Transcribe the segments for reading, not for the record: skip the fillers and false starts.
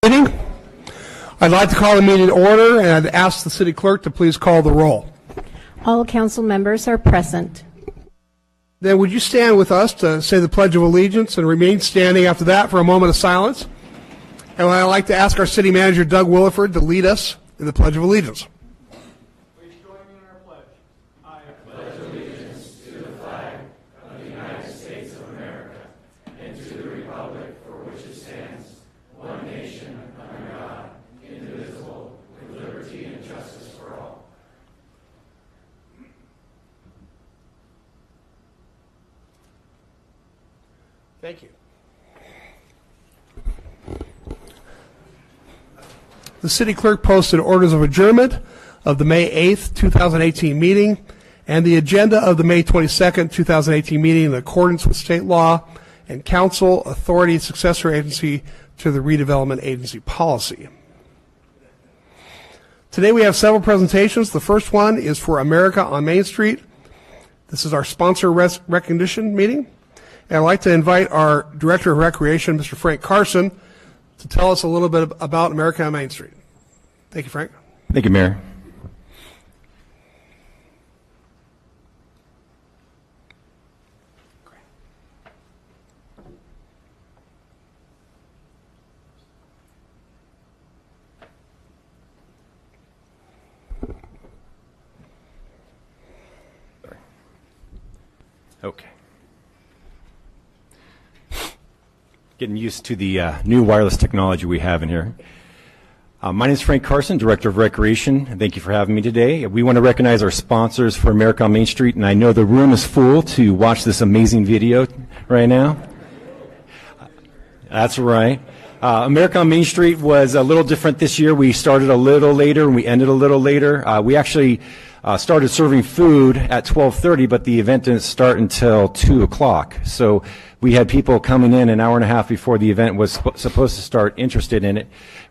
Meeting. I'd like to call the meeting to order, and I'd ask the city clerk to please call the roll. All council members are present. Then would you stand with us to say the Pledge of Allegiance and remain standing after that for a moment of silence? And I'd like to ask our city manager, Doug Williford, to lead us in the Pledge of Allegiance. Please join me in our pledge. I pledge allegiance to the flag of the United States of America and to the republic for which it stands, one nation under God, indivisible, with liberty and justice for all. Thank you. The city clerk posted orders of adjournment of the May 8th, 2018 meeting and the agenda of the May 22nd, 2018 meeting in accordance with state law and council authority successor agency to the redevelopment agency policy. Today we have several presentations. The first one is for America on Main Street. This is our sponsor recognition meeting. And I'd like to invite our Director of Recreation, Mr. Frank Carson, to tell us a little bit about America on Main Street. Thank you, Frank. Thank you, Mayor. Okay. Getting used to the new wireless technology we have in here. My name is Frank Carson, Director of Recreation, and thank you for having me today. We want to recognize our sponsors for America on Main Street, and I know the room is full to watch this amazing video right now. That's right. America on Main Street was a little different this year. We started a little later and we ended a little later. We actually started serving food at 12:30, but the event didn't start until 2 o'clock. So we had people coming in an hour and a half before the event was supposed to start interested in it.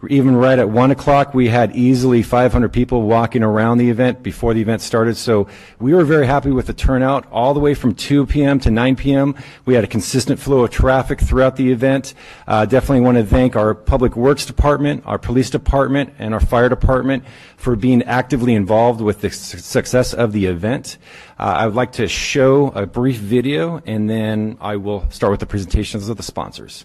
Even right at 1 o'clock, we had easily 500 people walking around the event before the event started. So we were very happy with the turnout all the way from 2 p.m. to 9 p.m. We had a consistent flow of traffic throughout the event. Definitely want to thank our Public Works Department, our Police Department, and our Fire Department for being actively involved with the success of the event. I would like to show a brief video, and then I will start with the presentations of the sponsors.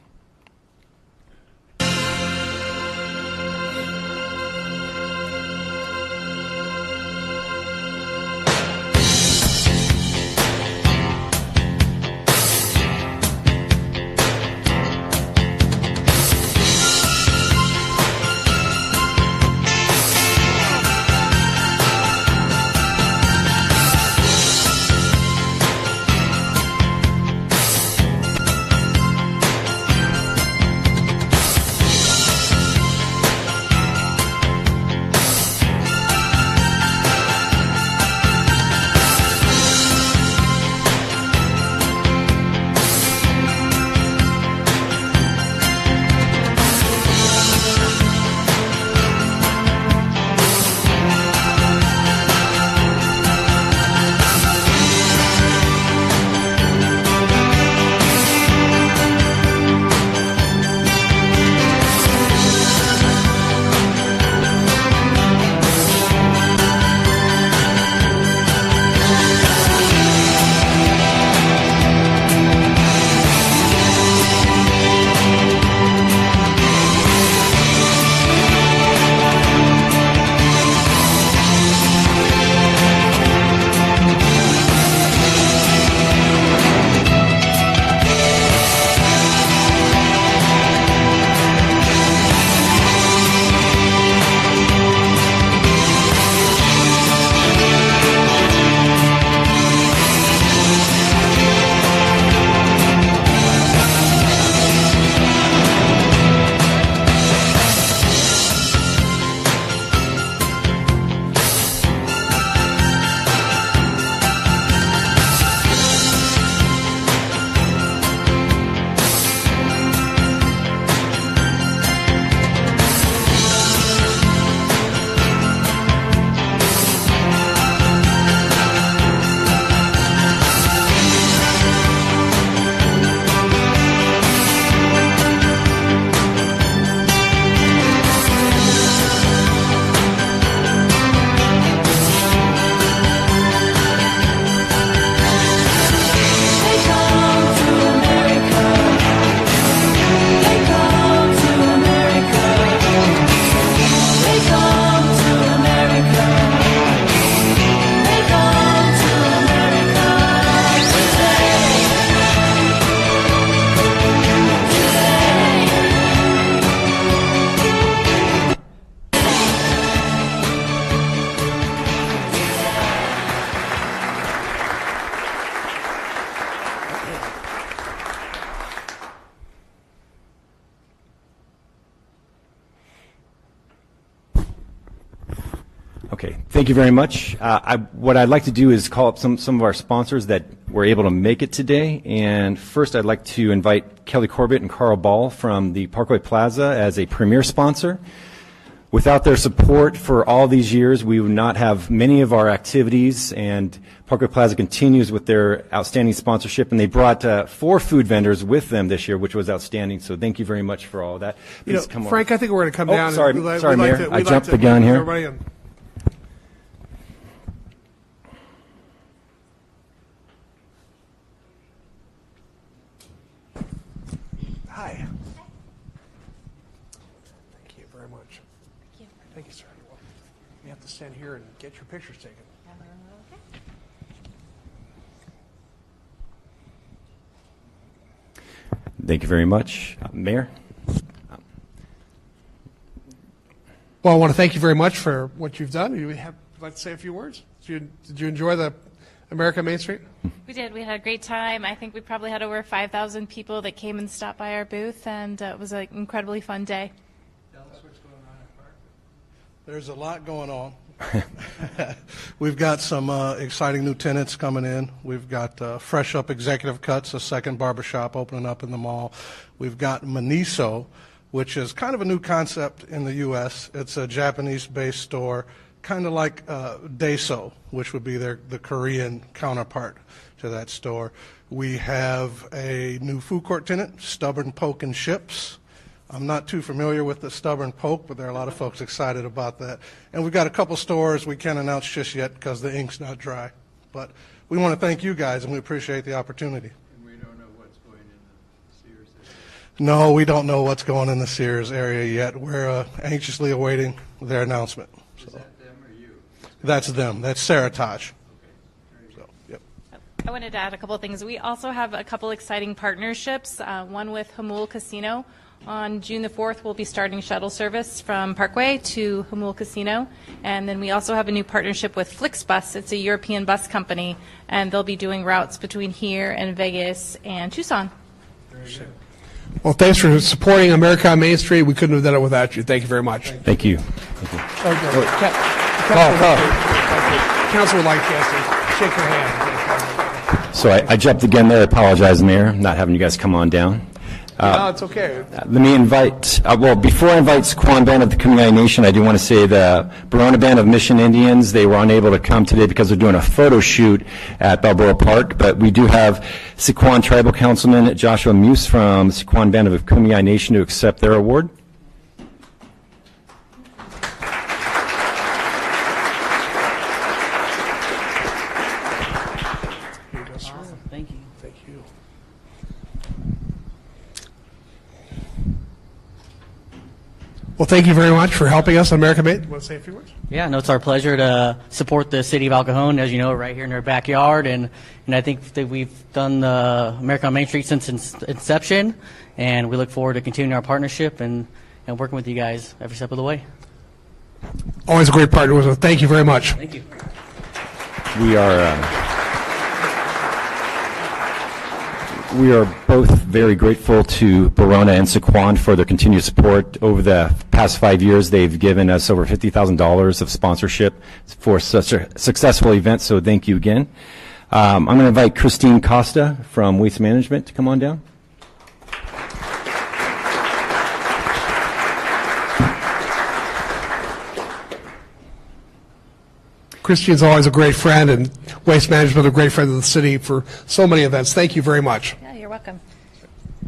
Okay, thank you very much. What I'd like to do is call up some of our sponsors that were able to make it today. And first, I'd like to invite Kelly Corbett and Carl Ball from the Parkway Plaza as a premier sponsor. Without their support for all these years, we would not have many of our activities, and Parkway Plaza continues with their outstanding sponsorship, and they brought 4 food vendors with them this year, which was outstanding, so thank you very much for all of that. Please come Frank, on. I think we're going to come Oh, down. sorry, and sorry, Mayor. I jumped the gun here. Everybody in. Hi. Thank you very much. Thank you, sir. You have to stand here and get your pictures taken. Thank you very much. Mayor? Well, I want to thank you very much for what you've done. You have like to say a few words? Did you enjoy the America Main Street? We did. We had a great time. I think we probably had over 5,000 people that came and stopped by our booth, and it was an incredibly fun day. Tell us what's going on at Park. There's a lot going on. We've got some exciting new tenants coming in. We've got Fresh Up Executive Cuts, a second barbershop opening up in the mall. We've got Miniso, which is kind of a new concept in the U.S. It's a Japanese-based store, kind of like Daiso, which would be the Korean counterpart to that store. We have a new food court tenant, Stubborn Poke and Chips. I'm not too familiar with the Stubborn Poke, but there are a lot of folks excited about that. And we've got a couple stores we can't announce just yet because the ink's not dry. But we want to thank you guys, and we appreciate the opportunity. And we don't know what's going in the Sears area. No, we don't know what's going in the Sears area yet. We're anxiously awaiting their announcement. Is that them or you? That's them. That's Saratage. So, yep. I wanted to add a couple of things. We also have a couple exciting partnerships, one with Hamul Casino. On June the 4th, we'll be starting shuttle service from Parkway to Hamul Casino. And then we also have a new partnership with Flixbus. It's a European bus company, and they'll be doing routes between here and Vegas and Tucson. Well, thanks for supporting America on Main Street. We couldn't have done it without you. Thank you very much. Thank you. Council would like to shake your hand. So I jumped again there. I apologize, Mayor, not having you guys come on down. No, it's okay. Let me invite, before I invite Sequan Band of the Kumeyaay Nation, I do want to say the Barona Band of Mission Indians, they were unable to come today because they're doing a photo shoot at Balboa Park, but we do have Sequan Tribal Councilman Joshua Muse from Sequan Band of the Kumeyaay Nation to accept their award. Awesome. Thank you. Thank you. Well, thank you very much for helping us on America Main. Want to say a few words? Yeah, no, it's our pleasure to support the city of El Cajon, as you know, right here in our backyard. And I think that we've done the America on Main Street since inception, and we look forward to continuing our partnership and working with you guys every step of the way. Always a great partner with us. Thank you very much. Thank you. We are both very grateful to Barona and Sequan for their continued support. Over the past 5 years, they've given us over $50,000 of sponsorship for such a successful event, so thank you again. I'm going to invite Christine Costa from Waste Management to come on down. Christine's always a great friend, and Waste Management a great friend of the city for so many events. Thank you very much. Yeah, you're welcome.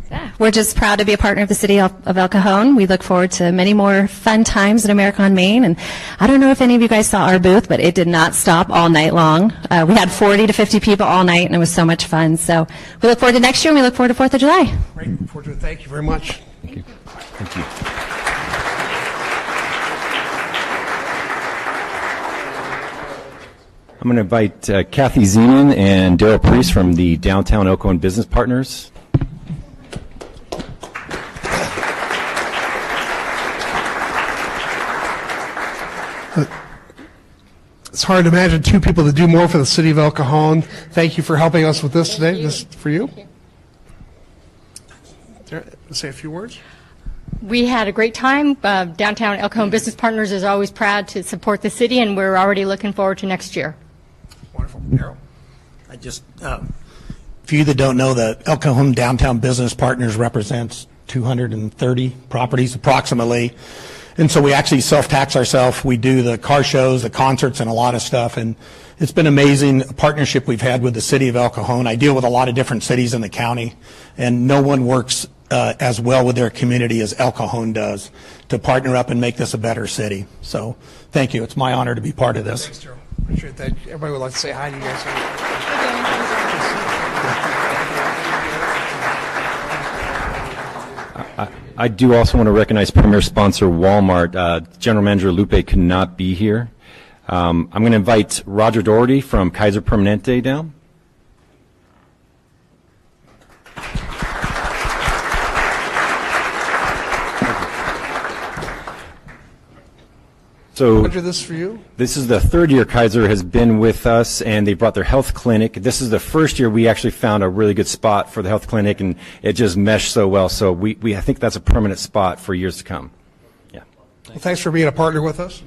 Yeah, we're just proud to be a partner of the city of El Cajon. We look forward to many more fun times at America on Main. And I don't know if any of you guys saw our booth, but it did not stop all night long. We had 40 to 50 people all night, and it was so much fun. So we look forward to next year, and we look forward to 4th of July. Great. Look forward to it. Thank you very much. Thank you. Thank you. I'm going to invite Kathy Zeman and Daryl Priest from the Downtown El Cajon Business Partners. It's hard to imagine two people that do more for the city of El Cajon. Thank you for helping us with this today. This is for you. Say a few words. We had a great time. Downtown El Cajon Business Partners is always proud to support the city, and we're already looking forward to next year. Wonderful. Darryl. I just, for you that don't know, the El Cajon Downtown Business Partners represents 230 properties approximately. And so we actually self-tax ourselves. We do the car shows, the concerts, and a lot of stuff. And it's been amazing partnership we've had with the city of El Cajon. I deal with a lot of different cities in the county, and no one works as well with their community as El Cajon does to partner up and make this a better city. So thank you. It's my honor to be part of this. Thanks, Darryl. Appreciate that. Everybody would like to say hi to you guys. I do also want to recognize premier sponsor Walmart. General Manager Lupe could not be here. I'm going to invite Roger Doherty from Kaiser Permanente down. So Roger, this is for you. This is the third year Kaiser has been with us, and they brought their health clinic. This is the first year we actually found a really good spot for the health clinic, and it just meshed so well. So I think that's a permanent spot for years to come. Yeah. Well, thanks for being a partner with us.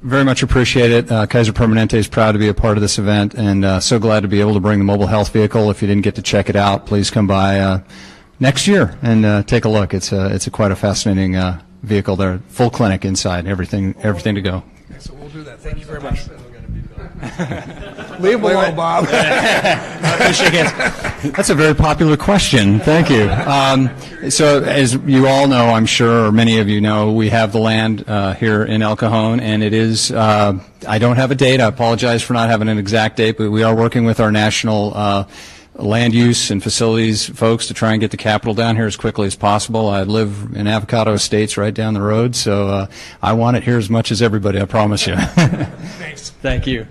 Very much appreciate it. Kaiser Permanente is proud to be a part of this event, and so glad to be able to bring the mobile health vehicle. If you didn't get to check it out, please come by next year and take a look. It's quite a fascinating vehicle there. Full clinic inside, everything to go. Okay, so we'll do that. Thank you very much. Leave him alone, Bob. That's a very popular question. Thank you. So as you all know, I'm sure, or many of you know, we have the land here in El Cajon, and it is, I don't have a date. I apologize for not having an exact date, but we are working with our national land use and facilities folks to try and get the capital down here as quickly as possible. I live in Avocado Estates right down the road, so I want it here as much as everybody, I promise you. Thanks. Thank you.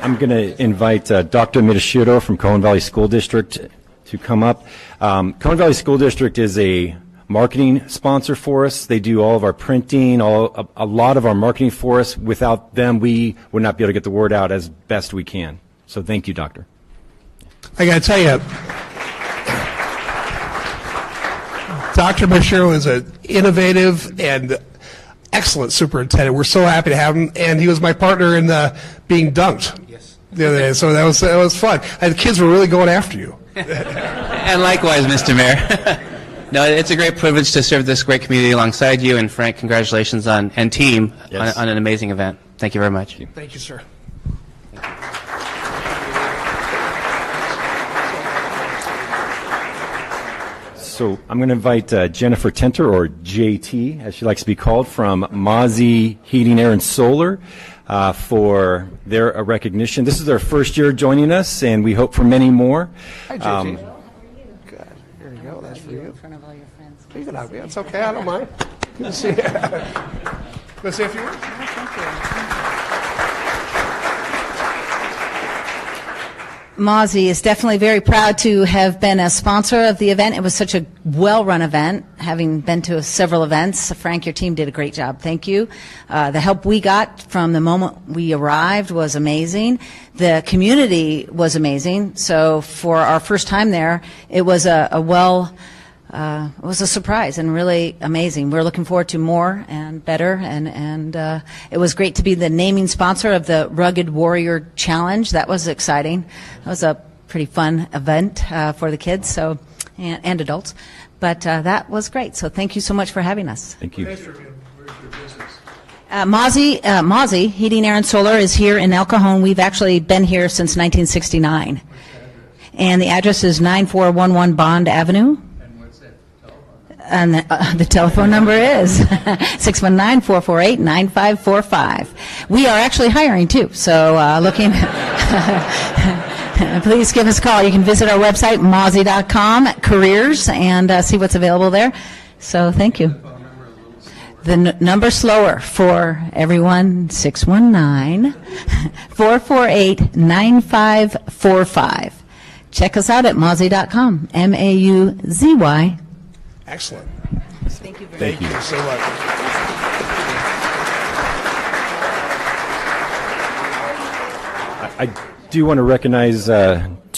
I'm going to invite Dr. Mitashiro from Cajon Valley School District to come up. Cajon Valley School District is a marketing sponsor for us. They do all of our printing, a lot of our marketing for us. Without them, we would not be able to get the word out as best we can. So thank you, Doctor. I got to tell you, Dr. Bashir is an innovative and excellent superintendent. We're so happy to have him, and he was my partner in being dunked the other day, so that was fun. And the kids were really going after you. And likewise, Mr. Mayor. No, it's a great privilege to serve this great community alongside you, and Frank, congratulations and team on an amazing event. Thank you very much. Thank you, sir. So I'm going to invite Jennifer Tenter, or JT, as she likes to be called, from Mozzie Heating, Air, and Solar for their recognition. This is their first year joining us, and we hope for many more. Hi, JT. Good. Here you go. That's for you. In front of all your friends. You can have me. It's okay. I don't mind. Good to see you. Want to say a few words? Thank you. Mozzie is definitely very proud to have been a sponsor of the event. It was such a well-run event, having been to several events. Frank, your team did a great job. Thank you. The help we got from the moment we arrived was amazing. The community was amazing. So for our first time there, it was it was a surprise and really amazing. We're looking forward to more and better, and it was great to be the naming sponsor of the Rugged Warrior Challenge. That was exciting. That was a pretty fun event for the kids and adults, but that was great. So thank you so much for having us. Thank you. Mozzie Heating, Air, and Solar is here in El Cajon. We've actually been here since 1969. And the address is 9411 Bond Avenue. And the telephone number is 619-448-9545. We are actually hiring, too, so please give us a call. You can visit our website, mozzie.com, careers, and see what's available there. So thank you. The number slower for everyone, 619-448-9545. Check us out at mozzie.com, MAUZY. Excellent. Thank you very much. Thank you so much. I do want to recognize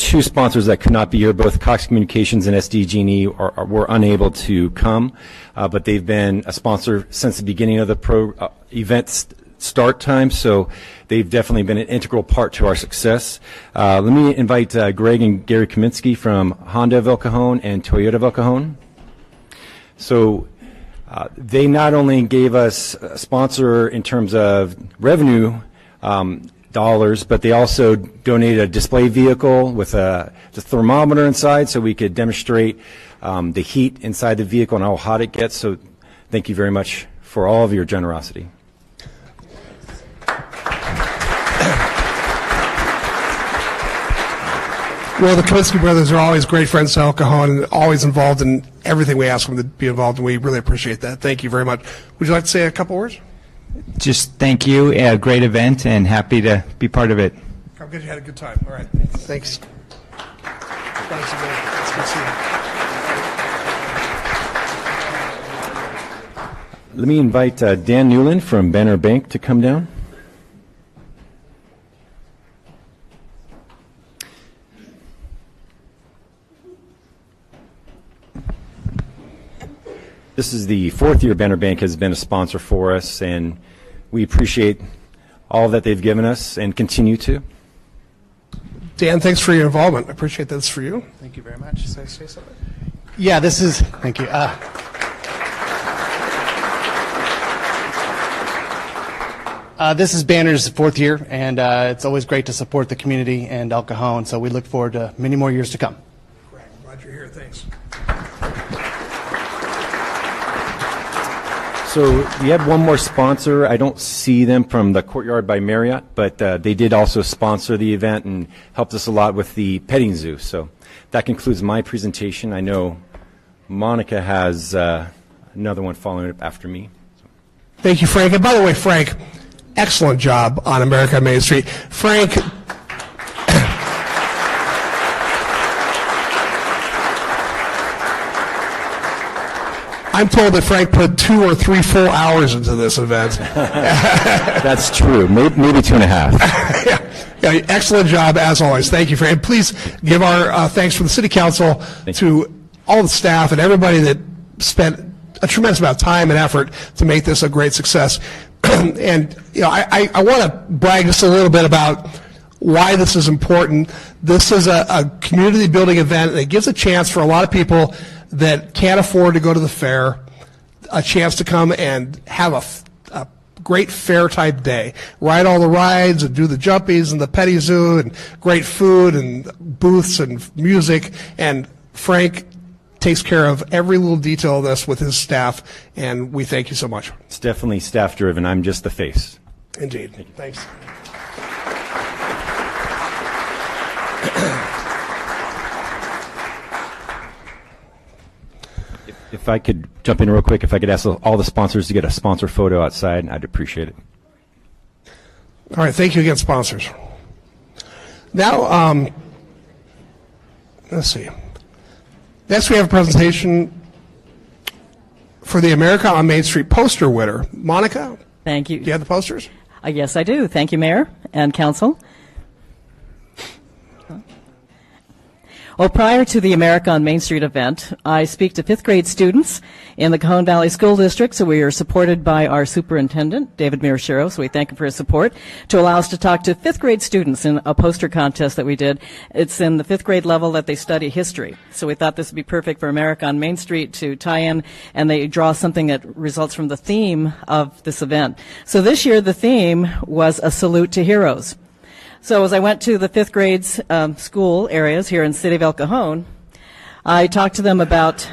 two sponsors that could not be here. Both Cox Communications and SDG&E were unable to come, but they've been a sponsor since the beginning of the event start time, so they've definitely been an integral part to our success. Let me invite Greg and Gary Kaminsky from Honda of El Cajon and Toyota of El Cajon. So they not only gave us a sponsor in terms of revenue dollars, but they also donated a display vehicle with the thermometer inside so we could demonstrate the heat inside the vehicle and how hot it gets. So thank you very much for all of your generosity. Well, the Kaminsky brothers are always great friends to El Cajon and always involved in everything we ask them to be involved in. We really appreciate that. Thank you very much. Would you like to say a couple words? Just thank you. A great event and happy to be part of it. I'm glad you had a good time. All right. Thanks. Thanks again. It's good to see you. Let me invite Dan Newland from Banner Bank to come down. This is the fourth year Banner Bank has been a sponsor for us, and we appreciate all that they've given us and continue to. Dan, thanks for your involvement. I appreciate that's for you. Thank you very much. Say something. Yeah, this is, thank you. This is Banner's fourth year, and it's always great to support the community and El Cajon, so we look forward to many more years to come. Great. Glad you're here. Thanks. So we have one more sponsor. I don't see them from the Courtyard by Marriott, but they did also sponsor the event and helped us a lot with the petting zoo. So that concludes my presentation. I know Monica has another one following up after me. Thank you, Frank. And by the way, Frank, excellent job on America on Main Street. Frank, I'm told that Frank put 2 or 3 full hours into this event. That's true. Maybe 2.5. Yeah, excellent job, as always. Thank you, Frank. Please give our thanks from the City Council to all the staff and everybody that spent a tremendous amount of time and effort to make this a great success. And I want to brag just a little bit about why this is important. This is a community building event that gives a chance for a lot of people that can't afford to go to the fair, a chance to come and have a great fair type day, ride all the rides and do the jumpies and the petty zoo and great food and booths and music. And Frank takes care of every little detail of this with his staff, and we thank you so much. It's definitely staff driven. I'm just the face. Indeed. Thanks. If I could jump in real quick, if I could ask all the sponsors to get a sponsor photo outside, I'd appreciate it. All right, thank you again, sponsors. Now, let's see. Next, we have a presentation for the America on Main Street poster winner. Monica? Thank you. Do you have the posters? Yes, I do. Thank you, Mayor and Council. Well, prior to the America on Main Street event, I speak to 5th grade students in the Cajon Valley School District, so we are supported by our superintendent, David Mirashiro, so we thank him for his support, to allow us to talk to 5th grade students in a poster contest that we did. It's in the 5th grade level that they study history, so we thought this would be perfect for America on Main Street to tie in, and they draw something that results from the theme of this event. So this year, the theme was a salute to heroes. So as I went to the 5th grades school areas here in the city of El Cajon, I talked to them about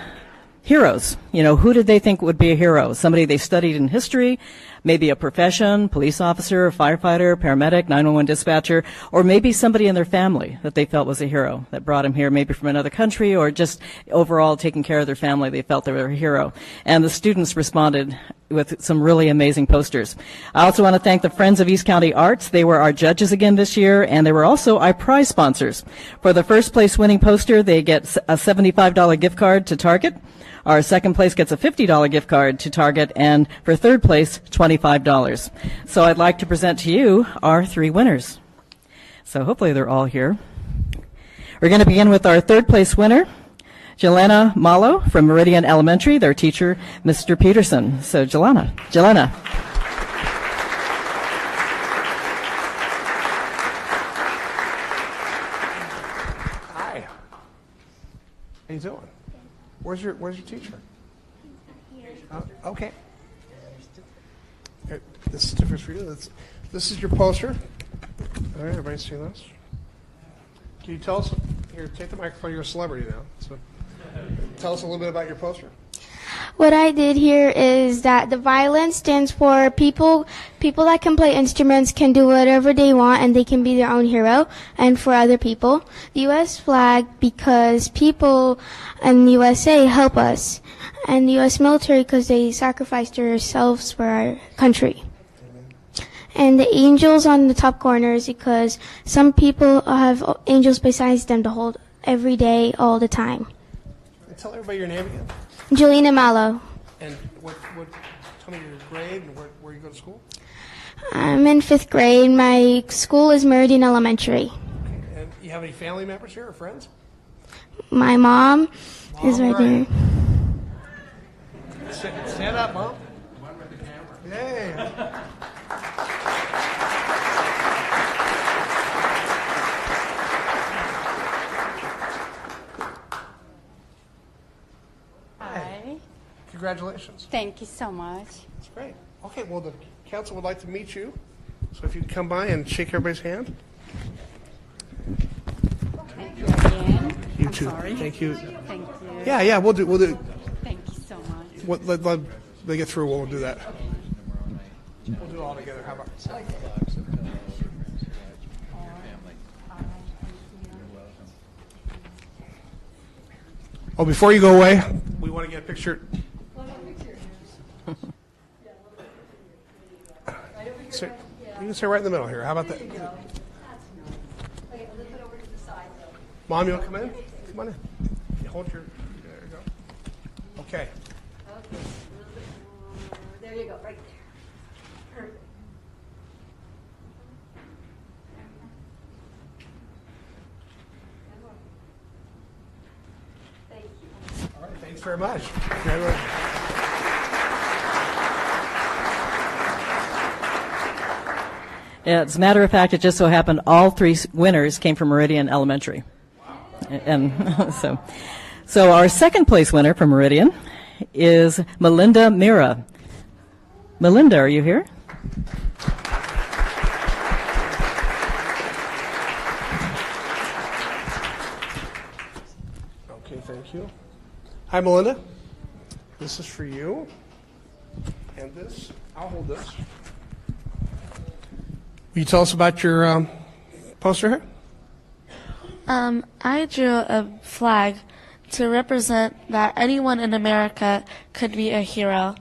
heroes. You know, who did they think would be a hero? Somebody they studied in history, maybe a profession, police officer, firefighter, paramedic, 911 dispatcher, or maybe somebody in their family that they felt was a hero that brought them here, maybe from another country, or just overall taking care of their family. They felt they were a hero. And the students responded with some really amazing posters. I also want to thank the Friends of East County Arts. They were our judges again this year, and they were also our prize sponsors. For the first place winning poster, they get a $75 gift card to Target. Our second place gets a $50 gift card to Target, and for third place, $25. So I'd like to present to you our 3 winners. So hopefully they're all here. We're going to begin with our third place winner, Jelena Malo from Meridian Elementary, their teacher, Mr. Peterson. So, Jelena. Hi. How you doing? Where's your teacher? Okay. Here, this is different for you. This is your poster. All right, everybody's seen this. Can you tell us? Here, take the microphone. You're a celebrity now. So, tell us a little bit about your poster. What I did here is that the violin stands for people that can play instruments can do whatever they want and they can be their own hero. And for other people, the U.S. flag because people in the USA help us. And the U.S. military because they sacrificed themselves for our country. And the angels on the top corners because some people have angels besides them to hold every day, all the time. And tell everybody your name again. Jelena Malo. And tell me your grade and where you go to school. I'm in 5th grade. My school is Meridian Elementary. Okay. And you have any family members here or friends? My mom is right there. Stand up, Mom. Yay. Hi. Congratulations. Thank you so much. That's great. Okay, well, the council would like to meet you. So if you could come by and shake everybody's hand. Thank you again. You I'm too. sorry. Thank you. Thank you. Yeah, we'll do. Thank you so much. Let they get through, we'll do that. We'll do it all together. How about? Oh, before you go away, we want to get a picture. You can sit right in the middle here. How about that? Mom, you want to come in? Come on in. You hold your. There you go. Okay. There you go, right there. Perfect. Thank you. All right, thanks very much. As a matter of fact, it just so happened all three winners came from Meridian Elementary. And so our second place winner from Meridian is Melinda Mira. Melinda, are you here? Okay, thank you. Hi, Melinda. This is for you. And this, I'll hold this. Will you tell us about your poster here? I drew a flag to represent that anyone in America could be a hero.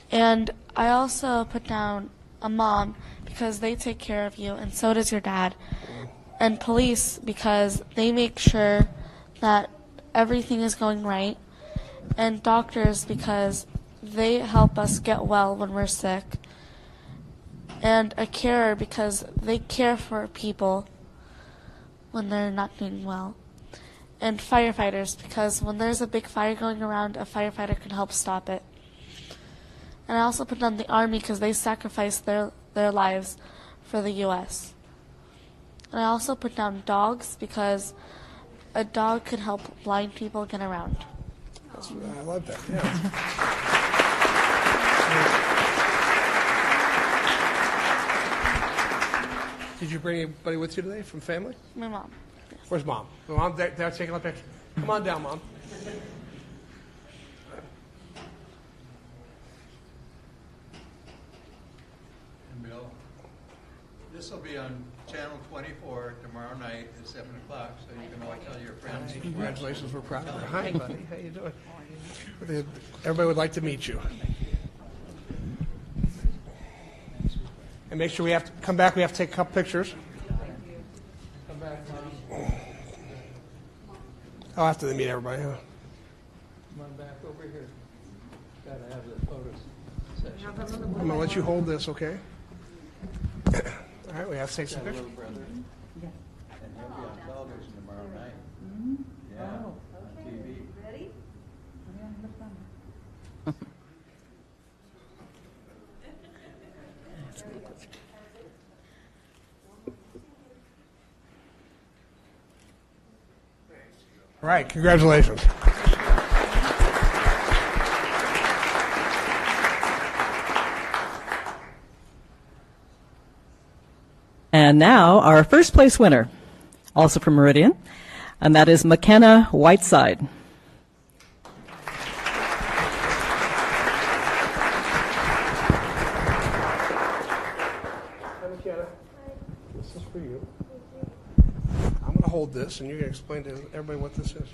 And I also put down a mom because they take care of you, and so does your dad. And police because they make sure that everything is going right. And doctors because they help us get well when we're sick. And a carer because they care for people when they're not doing well. And firefighters because when there's a big fire going around, a firefighter can help stop it. And I also put down the Army because they sacrifice their lives for the U.S. And I also put down dogs because a dog could help blind people get around. I love that, yeah. Did you bring anybody with you today from family? My mom. Yes. Where's Mom? Mom, they're taking a picture. Come on down, Mom. And Bill, this will be on Channel 24 tomorrow night at 7 o'clock, so you can all tell your friends. Congratulations, we're proud of you. Hi, buddy. How you doing? Everybody would like to meet you. And make sure we have to come back. We have to take a couple pictures. Come back. Oh, after they meet everybody, huh? Come on back over here. Got to have the photos session. I'm going to let you hold this, okay? All right, we have to take some pictures. And he'll be on television tomorrow night. All right, congratulations. And now our first place winner, also from Meridian, and that is McKenna Whiteside. Hi, McKenna. This is for you. I'm going to hold this, and you're going to explain to everybody what this is.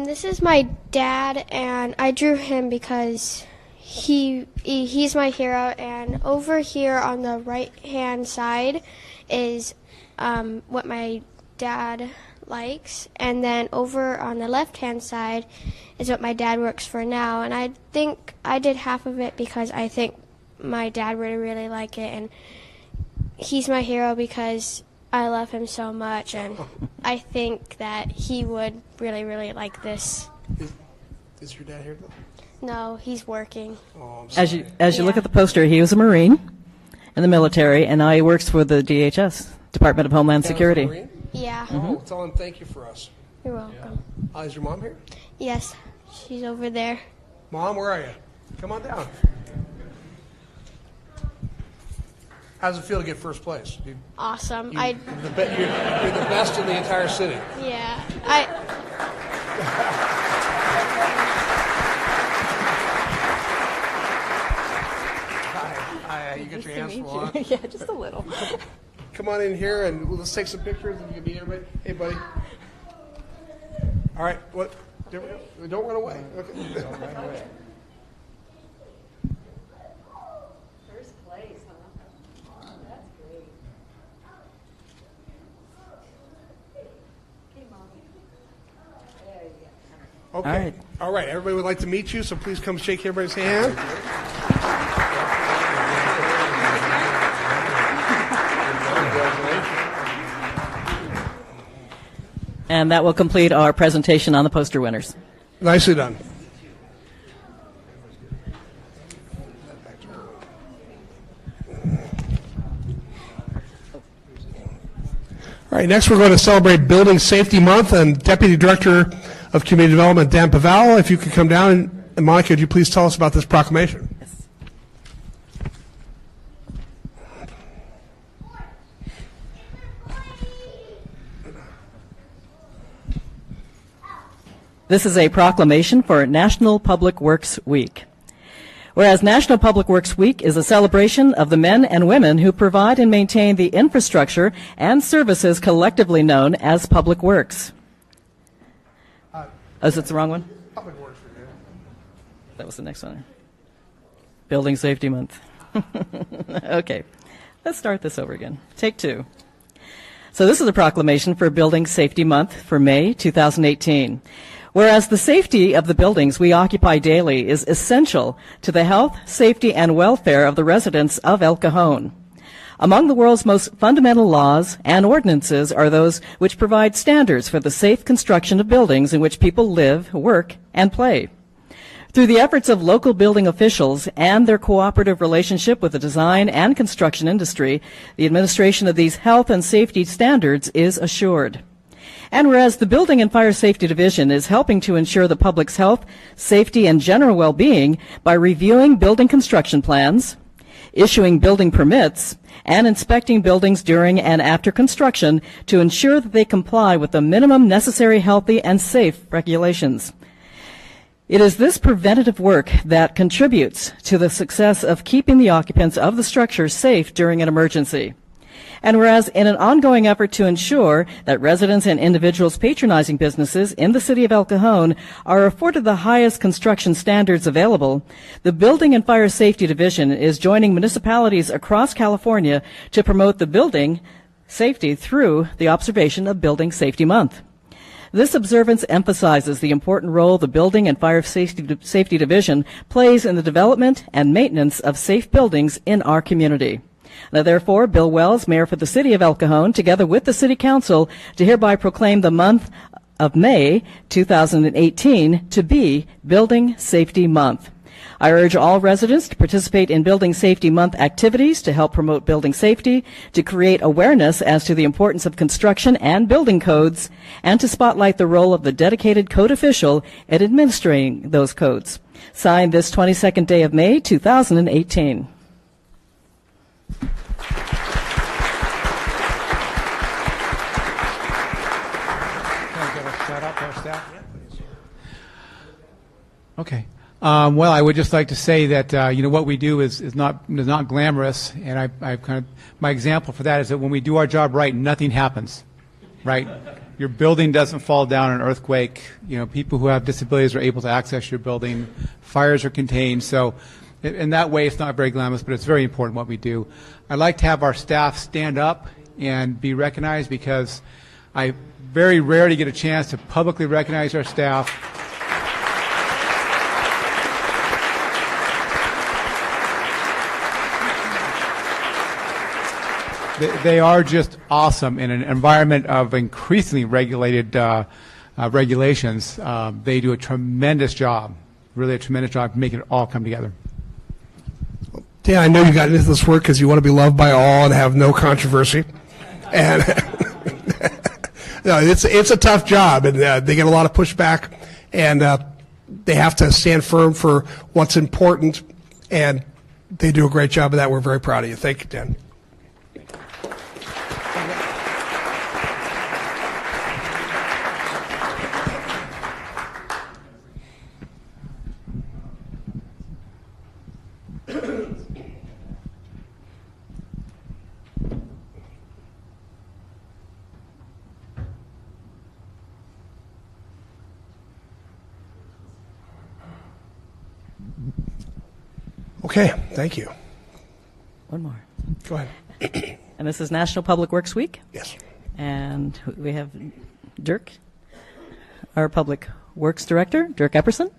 This is my dad, and I drew him because he's my hero. And over here on the right-hand side is what my dad likes, and then over on the left-hand side is what my dad works for now. And I think I did half of it because I think my dad would really like it, and he's my hero because I love him so much, and I think that he would really, really like this. Is your dad here? No, he's working. Oh, As you look at the poster, he was a Marine in the military, and now he works for the DHS, Department of Homeland Security. Yeah. Oh, tell him thank you for us. You're welcome. Is your mom here? Yes, she's over there. Mom, where are you? Come on down. How does it feel to get first place? Awesome. You're the best in the entire city. Yeah. Hi. You get your hands full, huh? Yeah, just a little. Come on in here and let's take some pictures and you can meet everybody. Hey, buddy. All right. What? There we go. Don't run away. Okay. Don't run away. First place, huh? That's great. Okay, Mommy. There you go. Okay. All right. Everybody would like to meet you, so please come shake everybody's hand. And that will complete our presentation on the poster winners. Nicely done. All right, next we're going to celebrate Building Safety Month, and Deputy Director of Community Development, Dan Paval, if you could come down, and Monica, could you please tell us about this proclamation? This is a proclamation for National Public Works Week. Whereas National Public Works Week is a celebration of the men and women who provide and maintain the infrastructure and services collectively known as public works. Oh, is it the wrong one? Public Works. That was the next one. Building Safety Month. Okay, let's start this over again. Take two. So this is a proclamation for Building Safety Month for May 2018. Whereas the safety of the buildings we occupy daily is essential to the health, safety, and welfare of the residents of El Cajon. Among the world's most fundamental laws and ordinances are those which provide standards for the safe construction of buildings in which people live, work, and play. Through the efforts of local building officials and their cooperative relationship with the design and construction industry, the administration of these health and safety standards is assured. And whereas the Building and Fire Safety Division is helping to ensure the public's health, safety, and general well-being by reviewing building construction plans, issuing building permits, and inspecting buildings during and after construction to ensure that they comply with the minimum necessary healthy and safe regulations. It is this preventative work that contributes to the success of keeping the occupants of the structure safe during an emergency. And whereas in an ongoing effort to ensure that residents and individuals patronizing businesses in the city of El Cajon are afforded the highest construction standards available, the Building and Fire Safety Division is joining municipalities across California to promote the building safety through the observation of Building Safety Month. This observance emphasizes the important role the Building and Fire Safety Division plays in the development and maintenance of safe buildings in our community. Now, therefore, Bill Wells, Mayor for the City of El Cajon, together with the City Council, to hereby proclaim the month of May 2018 to be Building Safety Month. I urge all residents to participate in Building Safety Month activities to help promote building safety, to create awareness as to the importance of construction and building codes, and to spotlight the role of the dedicated code official in administering those codes. Signed this 22nd day of May, 2018. Okay. Well, I would just like to say that what we do is not glamorous, and I kind of my example for that is that when we do our job right, nothing happens, right? Your building doesn't fall down in an earthquake. People who have disabilities are able to access your building. Fires are contained. So, in that way, it's not very glamorous, but it's very important what we do. I'd like to have our staff stand up and be recognized because I very rarely get a chance to publicly recognize our staff. They are just awesome in an environment of increasingly regulated regulations. They do a tremendous job, really a tremendous job making it all come together. Dan, I know you got into this work because you want to be loved by all and have no controversy. And no, it's a tough job, and they get a lot of pushback, and they have to stand firm for what's important, and they do a great job of that. We're very proud of you. Thank you, Dan. Okay, thank you. One more. Go ahead. And this is National Public Works Week. Yes. And we have Dirk, our Public Works Director, Dirk Epperson.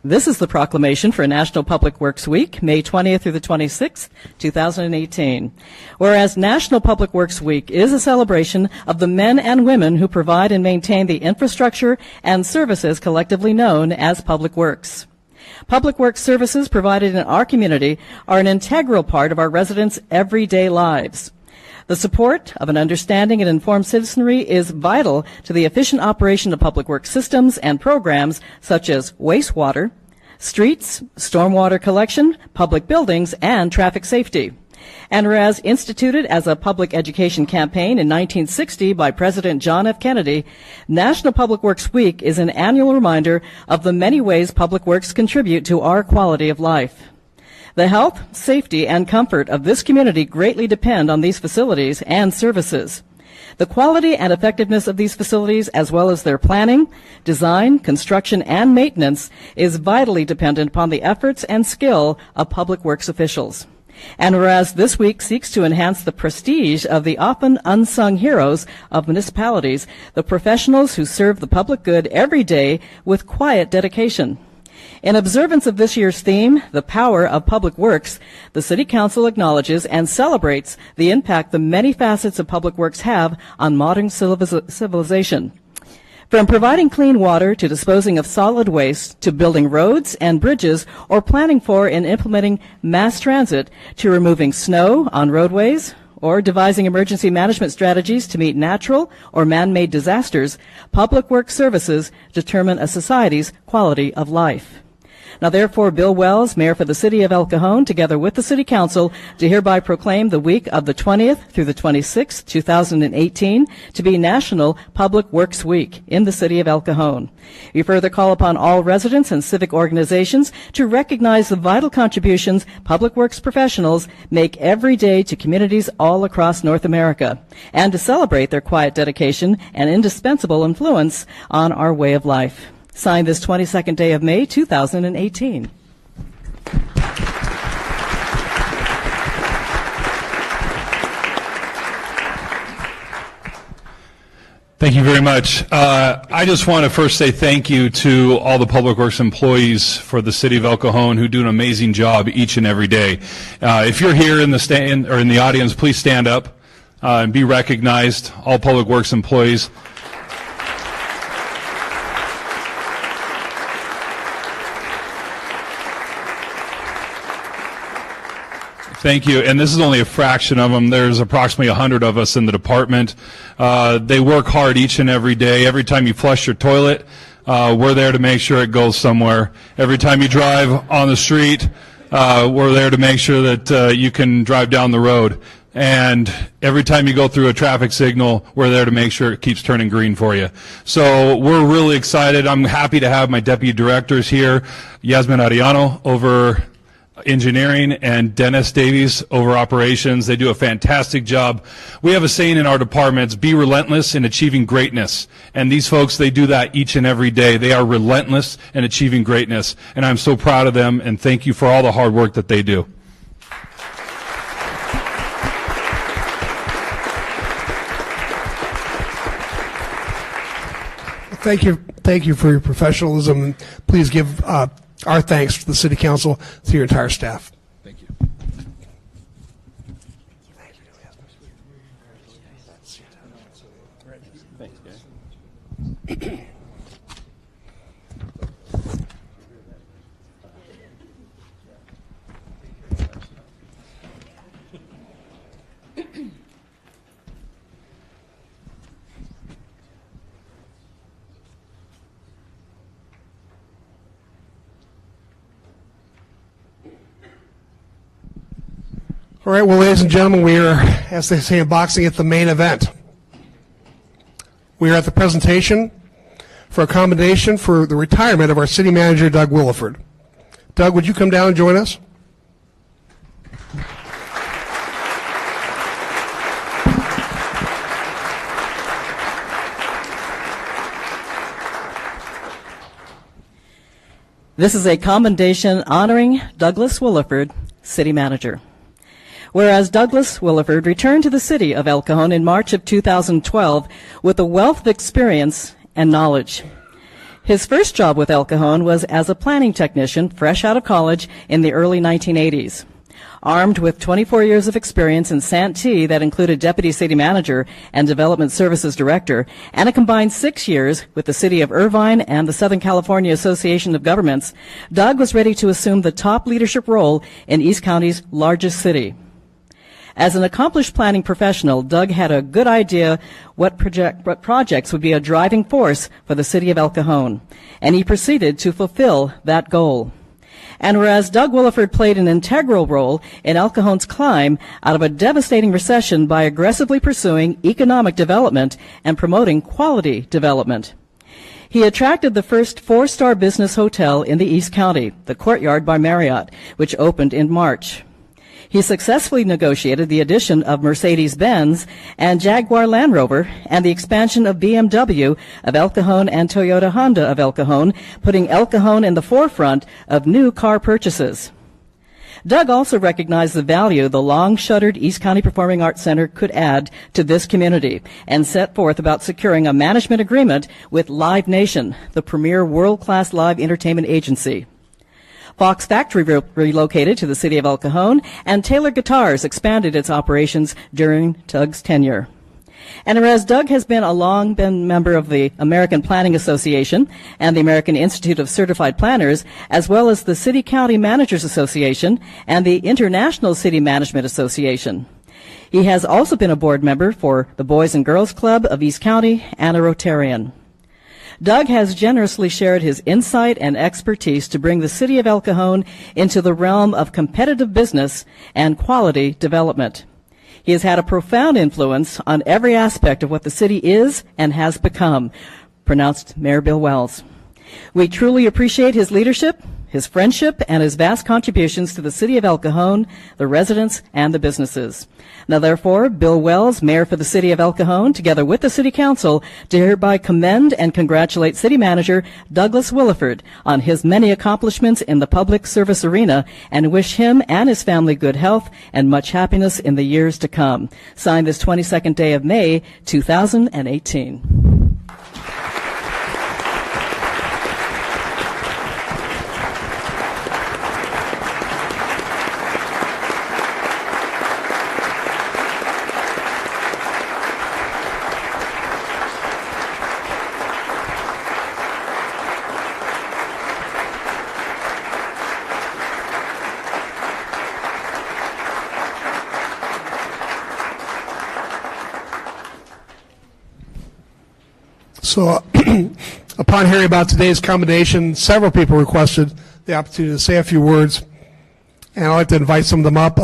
This is the proclamation for National Public Works Week, May 20th through the 26th, 2018. Whereas National Public Works Week is a celebration of the men and women who provide and maintain the infrastructure and services collectively known as public works. Public works services provided in our community are an integral part of our residents' everyday lives. The support of an understanding and informed citizenry is vital to the efficient operation of public works systems and programs such as wastewater, streets, stormwater collection, public buildings, and traffic safety. And whereas instituted as a public education campaign in 1960 by President John F. Kennedy, National Public Works Week is an annual reminder of the many ways public works contribute to our quality of life. The health, safety, and comfort of this community greatly depend on these facilities and services. The quality and effectiveness of these facilities, as well as their planning, design, construction, and maintenance, is vitally dependent upon the efforts and skill of public works officials. And whereas this week seeks to enhance the prestige of the often unsung heroes of municipalities, the professionals who serve the public good every day with quiet dedication. In observance of this year's theme, The Power of Public Works, the City Council acknowledges and celebrates the impact the many facets of public works have on modern civilization. From providing clean water to disposing of solid waste to building roads and bridges or planning for and implementing mass transit to removing snow on roadways or devising emergency management strategies to meet natural or man-made disasters, public works services determine a society's quality of life. Now, therefore, Bill Wells, Mayor for the City of El Cajon, together with the City Council, do hereby proclaim the week of the 20th through the 26th, 2018, to be National Public Works Week in the City of El Cajon. We further call upon all residents and civic organizations to recognize the vital contributions public works professionals make every day to communities all across North America, and to celebrate their quiet dedication and indispensable influence on our way of life. Signed this 22nd day of May, 2018. Thank you very much. I just want to first say thank you to all the Public Works employees for the City of El Cajon who do an amazing job each and every day. If you're here in the stand or in the audience, please stand up and be recognized. All Public Works employees. Thank you. And this is only a fraction of them. There's approximately 100 of us in the department. They work hard each and every day. Every time you flush your toilet, we're there to make sure it goes somewhere. Every time you drive on the street, we're there to make sure that you can drive down the road. And every time you go through a traffic signal, we're there to make sure it keeps turning green for you. So we're really excited. I'm happy to have my deputy directors here, Yasmin Ariano over engineering and Dennis Davies over operations. They do a fantastic job. We have a saying in our departments, be relentless in achieving greatness. And these folks, they do that each and every day. They are relentless in achieving greatness. And I'm so proud of them, and thank you for all the hard work that they do. Thank you for your professionalism, and please give our thanks to the City Council, to your entire staff. Thank you. Thanks, guys. All right, well, ladies and gentlemen, we are, as they say in boxing, at the main event. We are at the presentation for a commendation for the retirement of our city manager, Doug Williford. Doug, would you come down and join us? This is a commendation honoring Douglas Williford, city manager. Whereas Douglas Williford returned to the city of El Cajon in March of 2012 with a wealth of experience and knowledge. His first job with El Cajon was as a planning technician fresh out of college in the early 1980s. Armed with 24 years of experience in Santee that included deputy city manager and development services director, and a combined 6 years with the city of Irvine and the Southern California Association of Governments, Doug was ready to assume the top leadership role in East County's largest city. As an accomplished planning professional, Doug had a good idea what projects would be a driving force for the city of El Cajon, and he proceeded to fulfill that goal. And whereas Doug Williford played an integral role in El Cajon's climb out of a devastating recession by aggressively pursuing economic development and promoting quality development, he attracted the first 4-star business hotel in the East County, the Courtyard by Marriott, which opened in March. He successfully negotiated the addition of Mercedes-Benz and Jaguar Land Rover and the expansion of BMW of El Cajon and Toyota Honda of El Cajon, putting El Cajon in the forefront of new car purchases. Doug also recognized the value the long-shuttered East County Performing Arts Center could add to this community and set forth about securing a management agreement with Live Nation, the premier world-class live entertainment agency. Fox Factory relocated to the city of El Cajon, and Taylor Guitars expanded its operations during Doug's tenure. And whereas Doug has been a long-been member of the American Planning Association and the American Institute of Certified Planners, as well as the City County Managers Association and the International City Management Association. He has also been a board member for the Boys and Girls Club of East County and a Rotarian. Doug has generously shared his insight and expertise to bring the city of El Cajon into the realm of competitive business and quality development. He has had a profound influence on every aspect of what the city is and has become, pronounced Mayor Bill Wells. We truly appreciate his leadership, his friendship, and his vast contributions to the city of El Cajon, the residents, and the businesses. Now, therefore, Bill Wells, Mayor for the city of El Cajon, together with the City Council, to hereby commend and congratulate City Manager Douglas Williford on his many accomplishments in the public service arena and wish him and his family good health and much happiness in the years to come. Signed this 22nd day of May, 2018. So upon hearing about today's commendation, several people requested the opportunity to say a few words, and I'd like to invite some of them up.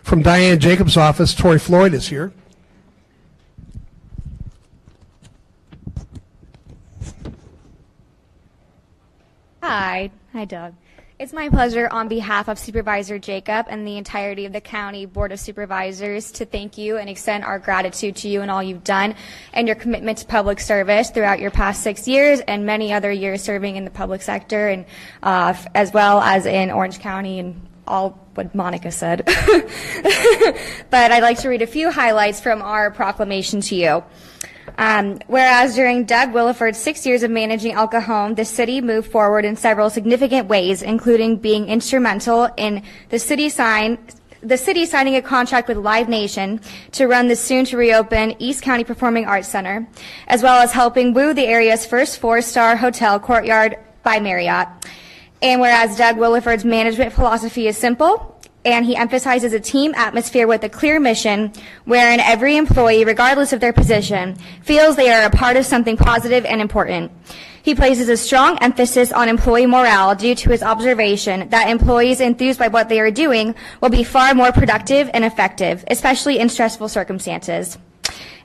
From Diane Jacobs' office, Tori Floyd is here. Hi, Doug. It's my pleasure on behalf of Supervisor Jacob and the entirety of the County Board of Supervisors to thank you and extend our gratitude to you and all you've done and your commitment to public service throughout your past 6 years and many other years serving in the public sector and as well as in Orange County and all what Monica said. But I'd like to read a few highlights from our proclamation to you. Whereas during Doug Williford's 6 years of managing El Cajon, the city moved forward in several significant ways, including being instrumental in the city signing a contract with Live Nation to run the soon-to-reopen East County Performing Arts Center, as well as helping woo the area's first 4-star hotel, Courtyard by Marriott. And whereas Doug Williford's management philosophy is simple, and he emphasizes a team atmosphere with a clear mission wherein every employee, regardless of their position, feels they are a part of something positive and important. He places a strong emphasis on employee morale due to his observation that employees enthused by what they are doing will be far more productive and effective, especially in stressful circumstances.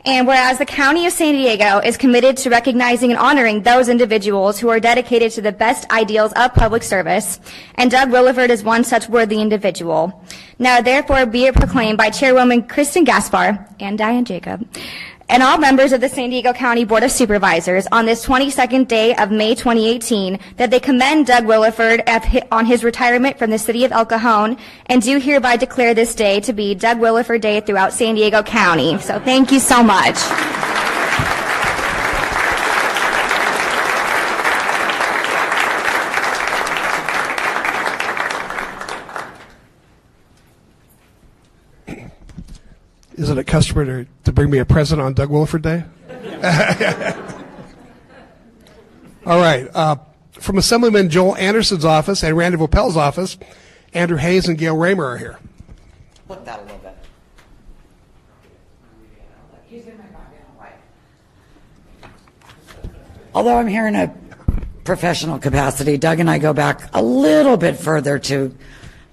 And whereas the County of San Diego is committed to recognizing and honoring those individuals who are dedicated to the best ideals of public service, and Doug Williford is one such worthy individual. Now therefore be it proclaimed by Chairwoman Kristen Gaspar and Diane Jacob, and all members of the San Diego County Board of Supervisors on this 22nd day of May 2018 that they commend Doug Williford on his retirement from the city of El Cajon and do hereby declare this day to be Doug Williford Day throughout San Diego County. So thank you so much. Is it a customer to bring me a present on Doug Williford Day? All right. From Assemblyman Joel Anderson's office and Randy Vopel's office, Andrew Hayes and Gail Raymer are here. Flip that a little bit. Although I'm here in a professional capacity, Doug and I go back a little bit further to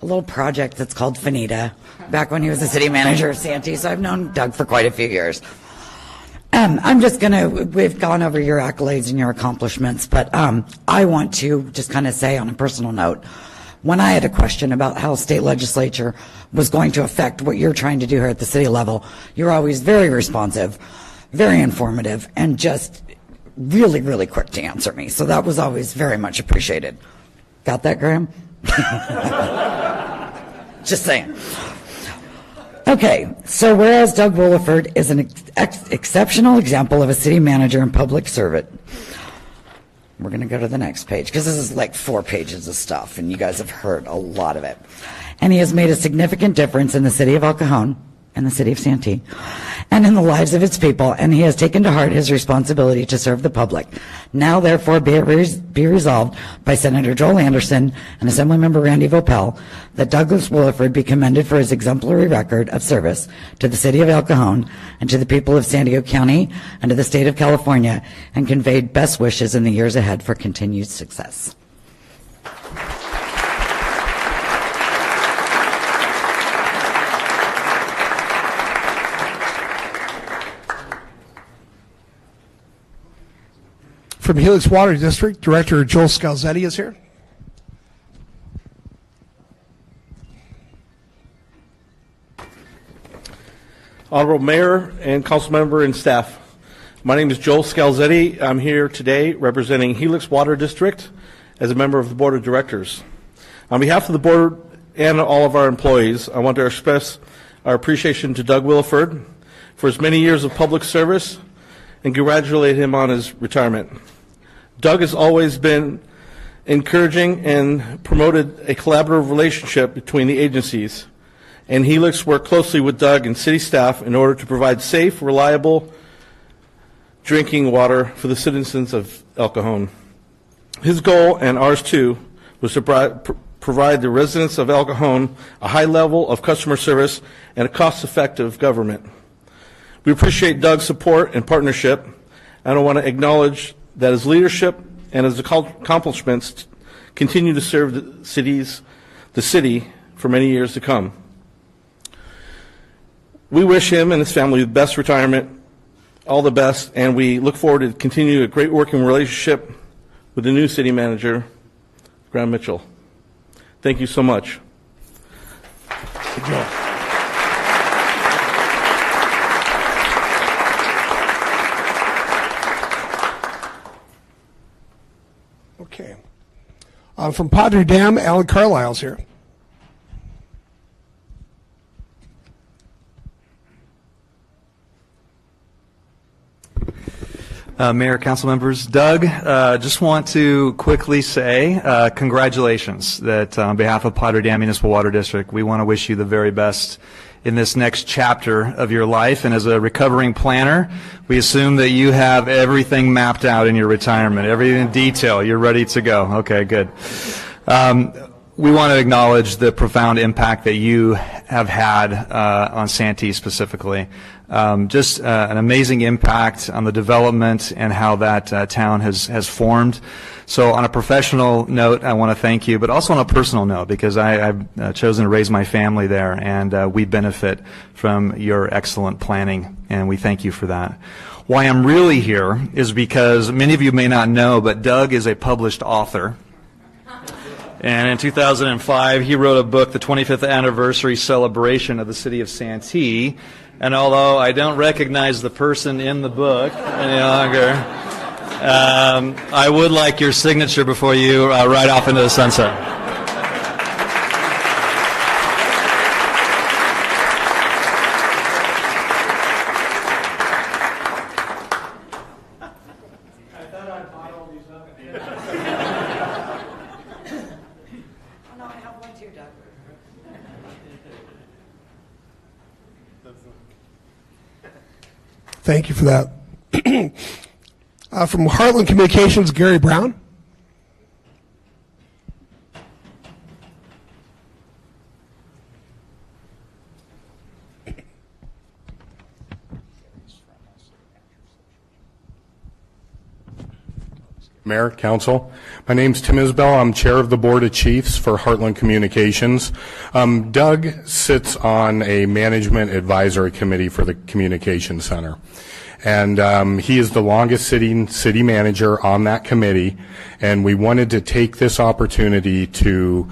a little project that's called Finita, back when he was the city manager of Santee, so I've known Doug for quite a few years. We've gone over your accolades and your accomplishments, but I want to just kind of say on a personal note, when I had a question about how state legislature was going to affect what you're trying to do here at the city level, you're always very responsive, very informative, and just really, really quick to answer me. So that was always very much appreciated. Got that, Graham? Just saying. Okay, so whereas Doug Williford is an exceptional example of a city manager and public servant, we're going to go to the next page because this is like 4 pages of stuff and you guys have heard a lot of it. And he has made a significant difference in the city of El Cajon and the city of Santee and in the lives of its people, and he has taken to heart his responsibility to serve the public. Now, therefore, be resolved by Senator Joel Anderson and Assemblymember Randy Vopel that Douglas Williford be commended for his exemplary record of service to the city of El Cajon and to the people of San Diego County and to the state of California, and conveyed best wishes in the years ahead for continued success. From Helix Water District, Director Joel Scalzetti is here. Honorable Mayor and Council Member and staff, my name is Joel Scalzetti. I'm here today representing Helix Water District as a member of the Board of Directors. On behalf of the Board and all of our employees, I want to express our appreciation to Doug Williford for his many years of public service and congratulate him on his retirement. Doug has always been encouraging and promoted a collaborative relationship between the agencies, and Helix worked closely with Doug and city staff in order to provide safe, reliable drinking water for the citizens of El Cajon. His goal, and ours too, was to provide the residents of El Cajon a high level of customer service and a cost-effective government. We appreciate Doug's support and partnership, And I want to acknowledge that his leadership and his accomplishments continue to serve the city for many years to come. We wish him and his family the best retirement, all the best, and we look forward to continuing a great working relationship with the new city manager, Graham Mitchell. Thank you so much. Good job. Okay. From Padre Dam, Alan Carlisle's here. Mayor, council members, Doug, just want to quickly say congratulations that on behalf of Padre Dam Municipal Water District, we want to wish you the very best in this next chapter of your life. And as a recovering planner, we assume that you have everything mapped out in your retirement, everything in detail. You're ready to go. Okay, good. We want to acknowledge the profound impact that you have had on Santee specifically. Just an amazing impact on the development and how that town has formed. So on a professional note, I want to thank you, but also on a personal note, because I've chosen to raise my family there, and we benefit from your excellent planning, and we thank you for that. Why I'm really here is because many of you may not know, but Doug is a published author. And in 2005, he wrote a book, The 25th Anniversary Celebration of the City of Santee. And although I don't recognize the person in the book any longer, I would like your signature before you ride off into the sunset. Thank you for that. From Heartland Communications, Gary Brown. Mayor, Council. My name's Tim Isbell. I'm Chair of the Board of Chiefs for Heartland Communications. Doug sits on a management advisory committee for the Communication Center. And he is the longest sitting city manager on that committee, and we wanted to take this opportunity to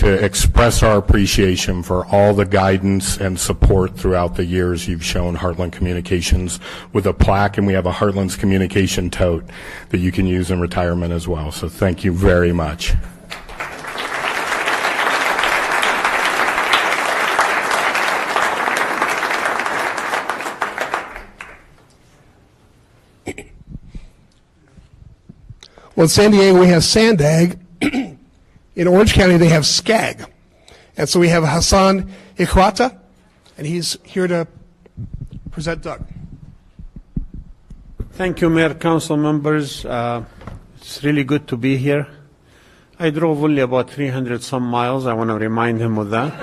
express our appreciation for all the guidance and support throughout the years you've shown Heartland Communications with a plaque, and we have a Heartland's Communication tote that you can use in retirement as well. So thank you very much. Well, in San Diego, we have Sandag. In Orange County, they have SCAG. And so we have Hassan Ikrata, and he's here to present Doug. Thank you, Mayor, council members. It's really good to be here. I drove only about 300 some miles. I want to remind him of that.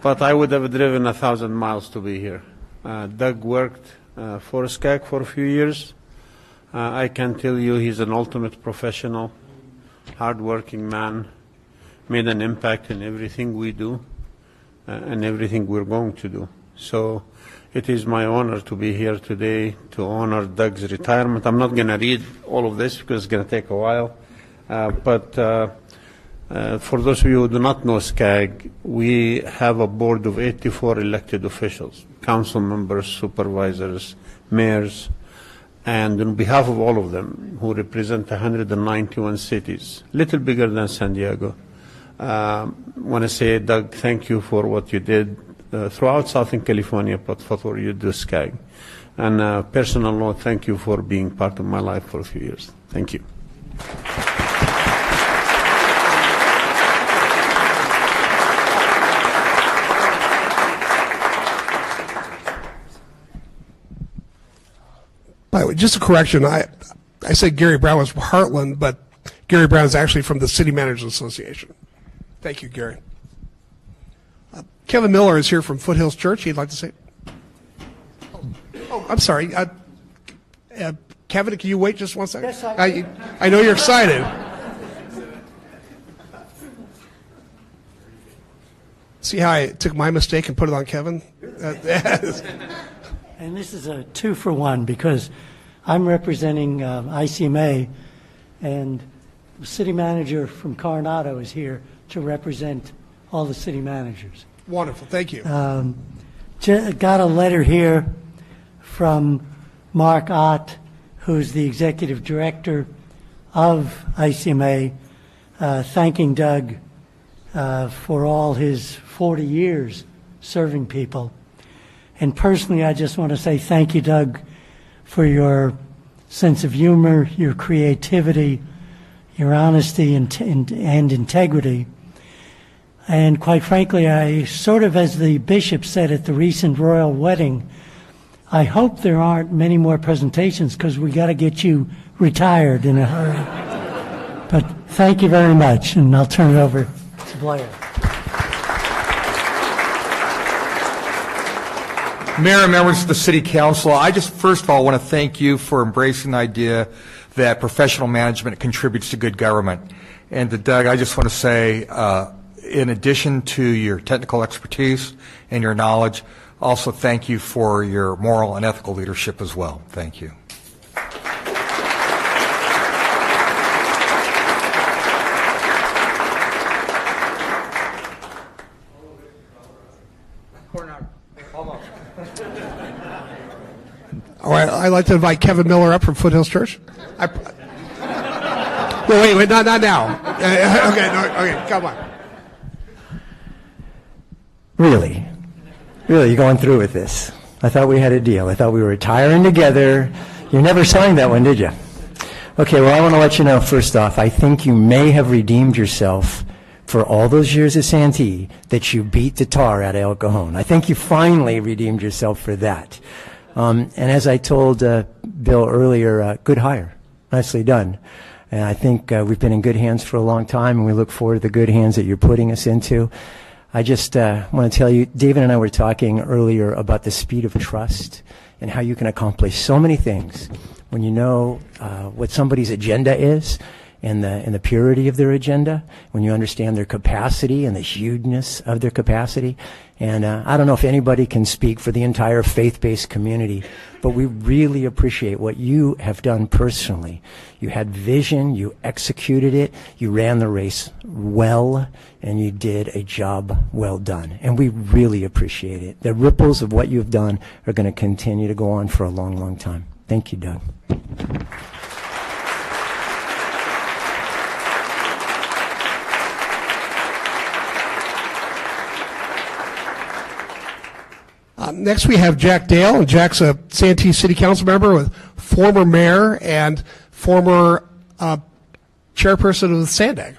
But I would have driven 1,000 miles to be here. Doug worked for SCAG for a few years. I can tell you he's an ultimate professional, hard-working man, made an impact in everything we do and everything we're going to do. So it is my honor to be here today to honor Doug's retirement. I'm not going to read all of this because it's going to take a while. But for those of you who do not know SCAG, we have a board of 84 elected officials, council members, supervisors, mayors, and on behalf of all of them, who represent 191 cities, a little bigger than San Diego, I want to say, Doug, thank you for what you did throughout Southern California, but for what you do, SCAG. And personal note, thank you for being part of my life for a few years. Thank you. By the way, just a correction, I said Gary Brown was from Heartland, but Gary Brown is actually from the City Managers Association. Thank you, Gary. Kevin Miller is here from Foothills Church. He'd like to say. Oh, I'm sorry. Kevin, can you wait just 1 second? Yes, I I know you're excited. See how I took my mistake and put it on Kevin? And this is a 2-for-1 because I'm representing ICMA, and the city manager from Coronado is here to represent all the city managers. Wonderful. Thank you. Got a letter here from Mark Ott, who's the executive director of ICMA, thanking Doug for all his 40 years serving people. And personally, I just want to say thank you, Doug, for your sense of humor, your creativity, your honesty and integrity. And quite frankly, I sort of, as the bishop said at the recent royal wedding, I hope there aren't many more presentations because we got to get you retired in a hurry. But thank you very much, and I'll turn it over to Blair. Mayor and members of the City Council, I just first of all want to thank you for embracing the idea that professional management contributes to good government. And to Doug, I just want to say, in addition to your technical expertise and your knowledge, also thank you for your moral and ethical leadership as well. Thank you. All right, I'd like to invite Kevin Miller up from Foothills Church. No, wait, not now. Okay, come on. Really, you're going through with this. I thought we had a deal. I thought we were retiring together. You never signed that one, did you? Okay, well, I want to let you know, first off, I think you may have redeemed yourself for all those years at Santee that you beat the tar out of El Cajon. I think you finally redeemed yourself for that. And as I told Bill earlier, good hire. Nicely done. And I think we've been in good hands for a long time, and we look forward to the good hands that you're putting us into. I just want to tell you, David and I were talking earlier about the speed of trust and how you can accomplish so many things when you know what somebody's agenda is and the purity of their agenda, when you understand their capacity and the hugeness of their capacity. And I don't know if anybody can speak for the entire faith-based community, but we really appreciate what you have done personally. You had vision, you executed it, you ran the race well, and you did a job well done. And we really appreciate it. The ripples of what you've done are going to continue to go on for a long, long time. Thank you, Doug. Next, we have Jack Dale, and Jack's a Santee City Council member, with former mayor and former chairperson of the SANDAG.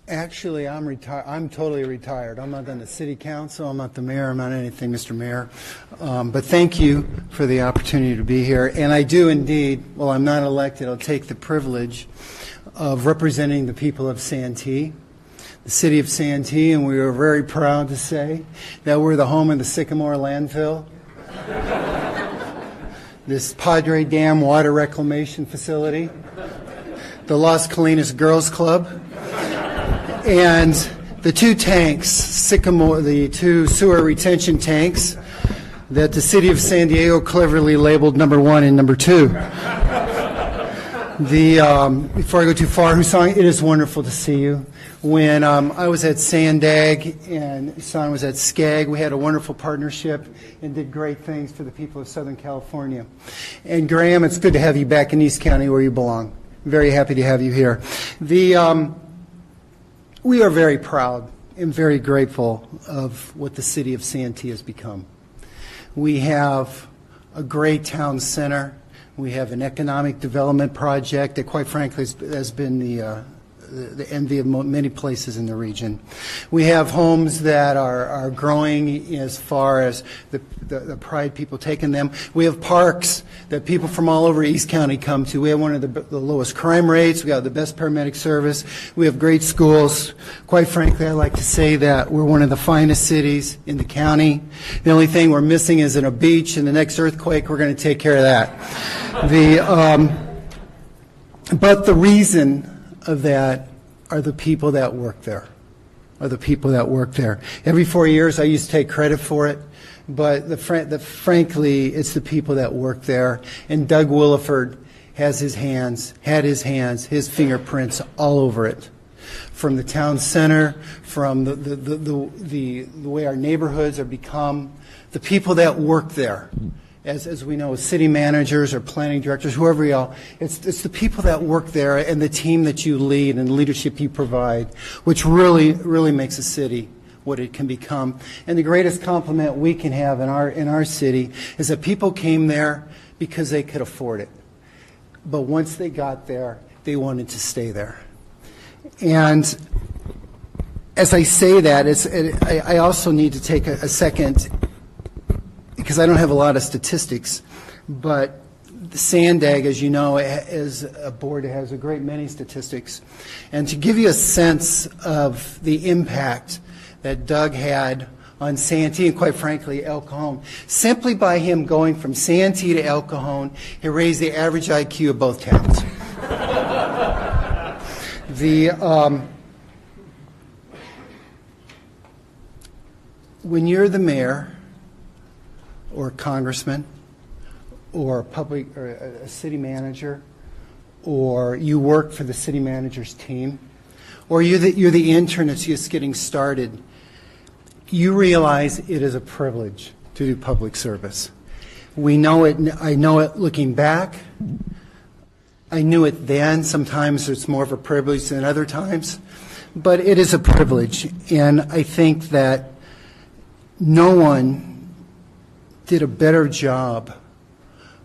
Actually, I'm retired. I'm totally retired. I'm not on the city council. I'm not the mayor. I'm not anything, Mr. Mayor. But thank you for the opportunity to be here. And I do indeed, well, I'm not elected, I'll take the privilege of representing the people of Santee, the city of Santee, and we are very proud to say that we're the home of the Sycamore landfill, this Padre Dam water reclamation facility, the Las Colinas Girls Club, and the two tanks, Sycamore, the two sewer retention tanks that the city of San Diego cleverly labeled number 1 and number 2. Before I go too far, Hussam, it is wonderful to see you. When I was at Sandag and Hussam was at SCAG, we had a wonderful partnership and did great things for the people of Southern California. And Graham, it's good to have you back in East County where you belong. Very happy to have you here. We are very proud and very grateful of what the city of Santee has become. We have a great town center. We have an economic development project that, quite frankly, has been the the envy of many places in the region. We have homes that are growing as far as the pride people take in them. We have parks that people from all over East County come to. We have one of the lowest crime rates. We have the best paramedic service. We have great schools. Quite frankly, I like to say that we're one of the finest cities in the county. The only thing we're missing is a beach, and the next earthquake, we're going to take care of that. But the reason of that are the people that work there. Every 4 years, I used to take credit for it, but frankly, it's the people that work there. And Doug Williford had his fingerprints all over it. From the town center, from the way our neighborhoods are become, the people that work there. As we know, city managers or planning directors, whoever you are, it's the people that work there and the team that you lead and the leadership you provide, which really, really makes a city what it can become. And the greatest compliment we can have in our city is that people came there because they could afford it. But once they got there, they wanted to stay there. And as I say that, I also need to take a second, because I don't have a lot of statistics, but the SANDAG, as you know, is a board that has a great many statistics. And to give you a sense of the impact that Doug had on Santee and, quite frankly, El Cajon, simply by him going from Santee to El Cajon, he raised the average IQ of both towns. When you're the mayor, or a congressman, or a city manager, or you work for the city manager's team, or you're the intern that's just getting started, you realize it is a privilege to do public service. We know it. I know it looking back. I knew it then. Sometimes it's more of a privilege than other times, but it is a privilege, and I think that no one did a better job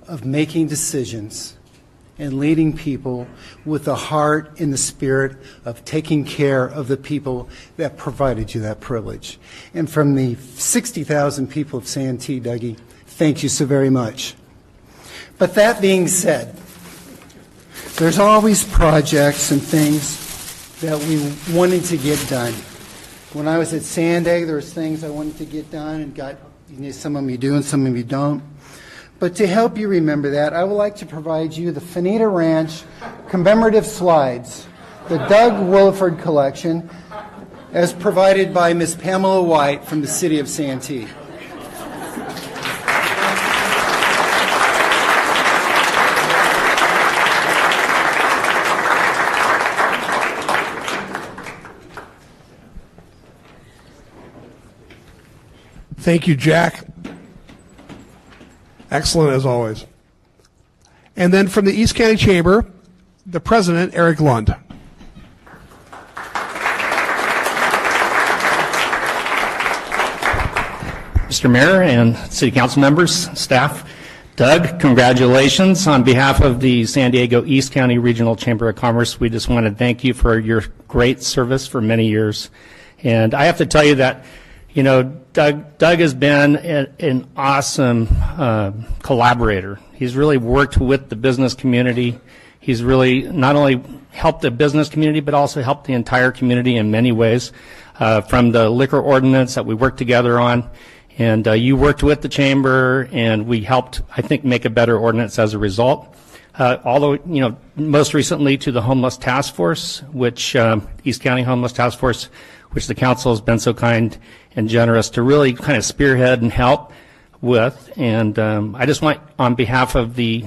of making decisions and leading people with the heart and the spirit of taking care of the people that provided you that privilege. And from the 60,000 people of Santee, Dougie, thank you so very much. But that being said, there's always projects and things that we wanted to get done. When I was at Sandag, there was things I wanted to get done and some of them you do and some of them you don't. But to help you remember that, I would like to provide you the Fanita Ranch commemorative slides, the Doug Williford collection, as provided by Ms. Pamela White from the city of Santee. Thank you, Jack. Excellent as always. And then from the East County Chamber, the president, Eric Lund. Mr. Mayor and City Council members, staff, Doug, congratulations. On behalf of the San Diego East County Regional Chamber of Commerce, we just want to thank you for your great service for many years. And I have to tell you that, you know, Doug has been an awesome collaborator. He's really worked with the business community. He's really not only helped the business community, but also helped the entire community in many ways, from the liquor ordinance that we worked together on. And you worked with the chamber, and we helped, I think, make a better ordinance as a result. Although, you know, most recently to the Homeless Task Force, which East County Homeless Task Force, which the council has been so kind and generous to really kind of spearhead and help with. And I just want, on behalf of the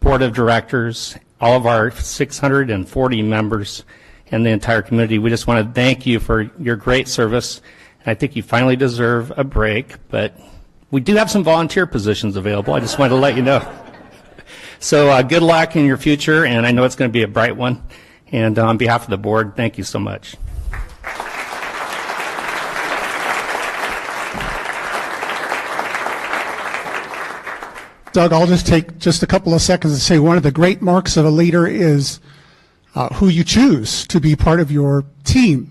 board of directors, all of our 640 members, and the entire community, we just want to thank you for your great service. I think you finally deserve a break, but we do have some volunteer positions available. I just wanted to let you know. So good luck in your future, and I know it's going to be a bright one. And on behalf of the board, thank you so much. Doug, I'll just take just a couple of seconds to say one of the great marks of a leader is who you choose to be part of your team.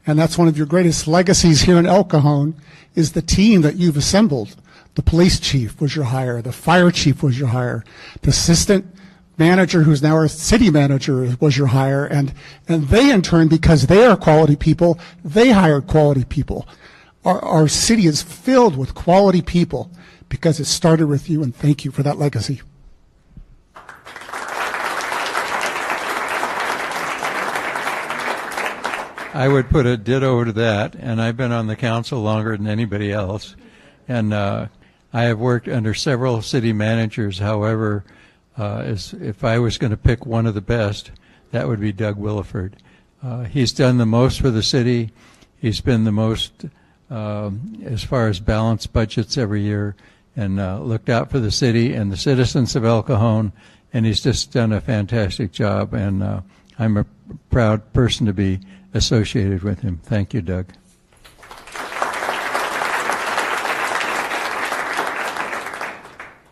And that's one of your greatest legacies here in El Cajon, is the team that you've assembled. The police chief was your hire. The fire chief was your hire. The assistant manager, who's now our city manager, was your hire. And they, in turn, because they are quality people, they hired quality people. Our city is filled with quality people because it started with you, and thank you for that legacy. I would put a ditto to that, and I've been on the council longer than anybody else. And I have worked under several city managers. However, if I was going to pick one of the best, that would be Doug Williford. He's done the most for the city. He's been the most, as far as balanced budgets every year, and looked out for the city and the citizens of El Cajon, and he's just done a fantastic job. And I'm a proud person to be associated with him. Thank you, Doug.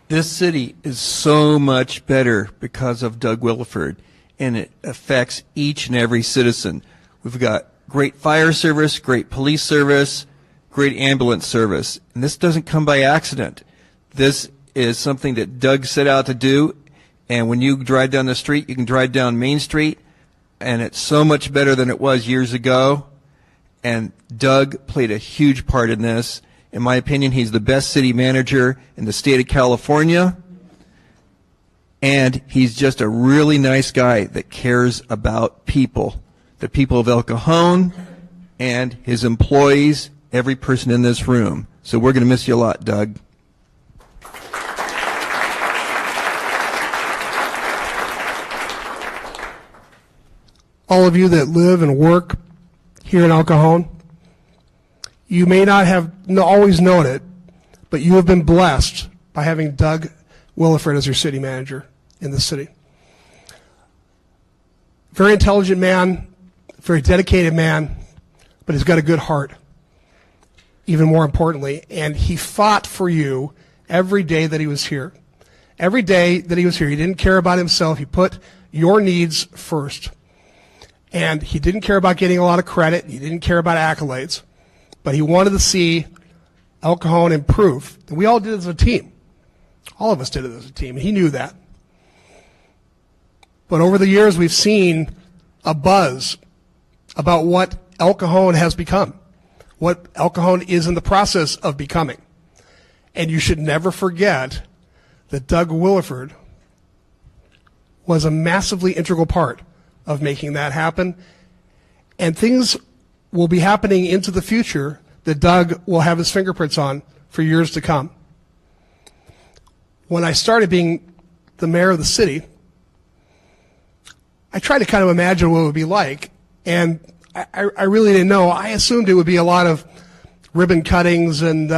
This city is so much better because of Doug Williford, and it affects each and every citizen. We've got great fire service, great police service, great ambulance service, and this doesn't come by accident. This is something that Doug set out to do, and when you drive down the street, you can drive down Main Street, and it's so much better than it was years ago, and Doug played a huge part in this. In my opinion, he's the best city manager in the state of California, and he's just a really nice guy that cares about people, the people of El Cajon and his employees, every person in this room. So we're going to miss you a lot, Doug. All of you that live and work here in El Cajon, you may not have always known it, but you have been blessed by having Doug Williford as your city manager in the city. Very intelligent man, very dedicated man, but he's got a good heart, even more importantly, and he fought for you every day that he was here. Every day that he was here, he didn't care about himself. He put your needs first. And he didn't care about getting a lot of credit. He didn't care about accolades. But he wanted to see El Cajon improve. And we all did it as a team. All of us did it as a team. He knew that. But over the years, we've seen a buzz about what El Cajon has become, what El Cajon is in the process of becoming. And you should never forget that Doug Williford was a massively integral part of making that happen. And things will be happening into the future that Doug will have his fingerprints on for years to come. When I started being the mayor of the city, I tried to kind of imagine what it would be like, and I really didn't know. I assumed it would be a lot of ribbon cuttings and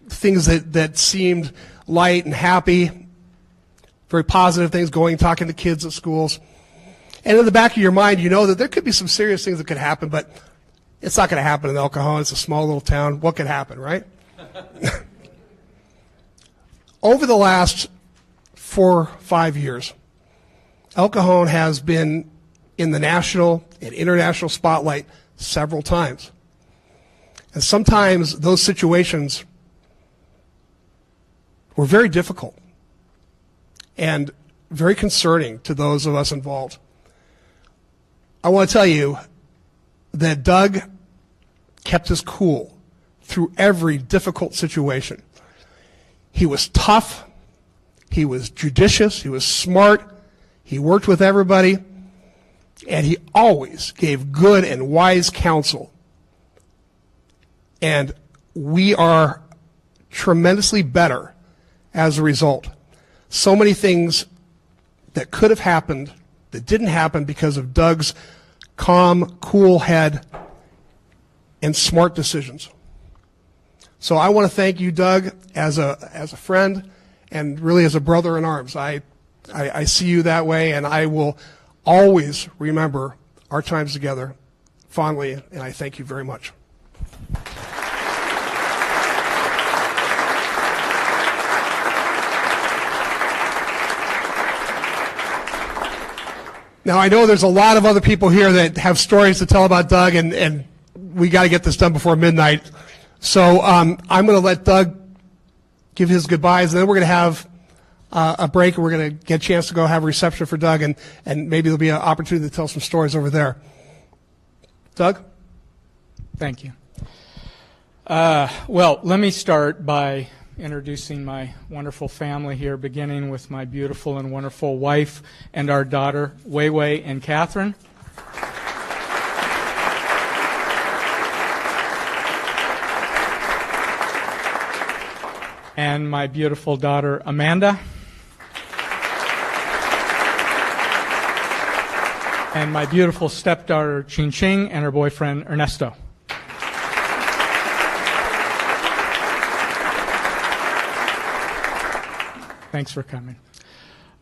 things that seemed light and happy, very positive things, talking to kids at schools. And in the back of your mind, you know that there could be some serious things that could happen, but it's not going to happen in El Cajon. It's a small little town. What could happen, right? Over the last 4 or 5 years, El Cajon has been in the national and international spotlight several times. And sometimes those situations were very difficult and very concerning to those of us involved. I want to tell you that Doug kept his cool through every difficult situation. He was tough, he was judicious, he was smart, he worked with everybody, and he always gave good and wise counsel. And we are tremendously better as a result. So many things that could have happened that didn't happen because of Doug's calm, cool head and smart decisions. So I want to thank you, Doug, as a friend and really as a brother in arms. I see you that way, and I will always remember our times together fondly, and I thank you very much. Now, I know there's a lot of other people here that have stories to tell about Doug, and we got to get this done before midnight. So I'm going to let Doug give his goodbyes, and then we're going to have a break, and we're going to get a chance to go have a reception for Doug, and maybe there'll be an opportunity to tell some stories over there. Doug? Thank you. Well, let me start by introducing my wonderful family here, beginning with my beautiful and wonderful wife and our daughter, Wei Wei and Catherine. And my beautiful daughter, Amanda. And my beautiful stepdaughter, Ching Ching, and her boyfriend, Ernesto. Thanks for coming.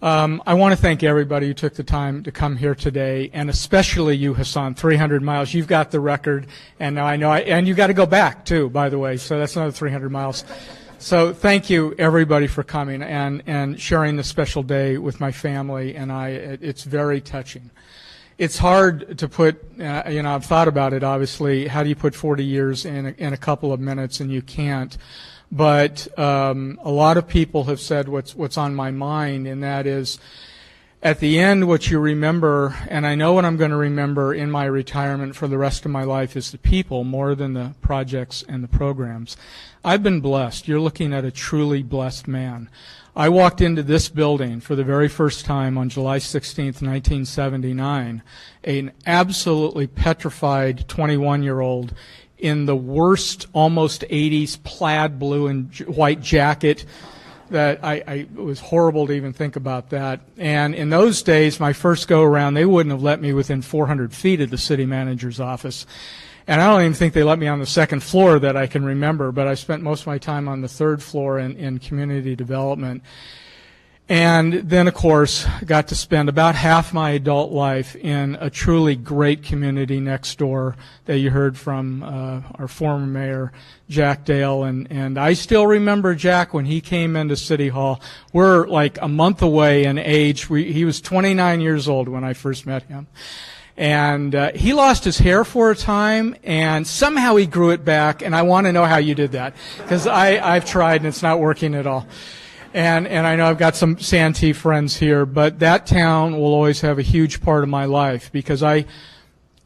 I want to thank everybody who took the time to come here today, and especially you, Hassan. 300 miles. You've got the record, and now I know. And you got to go back too, by the way. So that's another 300 miles. So thank you, everybody, for coming and sharing this special day with my family. And it's very touching. It's hard to put. I've thought about it. Obviously, how do you put 40 years in a couple of minutes? And you can't. But a lot of people have said what's on my mind, and that is, at the end, what you remember, and I know what I'm going to remember in my retirement for the rest of my life, is the people more than the projects and the programs. I've been blessed. You're looking at a truly blessed man. I walked into this building for the very first time on July 16th, 1979, an absolutely petrified 21-year-old in the worst, almost 80s plaid blue and white jacket that it was horrible to even think about that. And in those days, my first go around, they wouldn't have let me within 400 feet of the city manager's office. And I don't even think they let me on the second floor that I can remember, but I spent most of my time on the third floor in community development. And then, of course, got to spend about half my adult life in a truly great community next door that you heard from our former mayor, Jack Dale. And I still remember Jack when he came into City Hall. We're like a month away in age. He was 29 years old when I first met him. And he lost his hair for a time, and somehow he grew it back. And I want to know how you did that, because I've tried, and it's not working at all. And I know I've got some Santee friends here, but that town will always have a huge part of my life, because I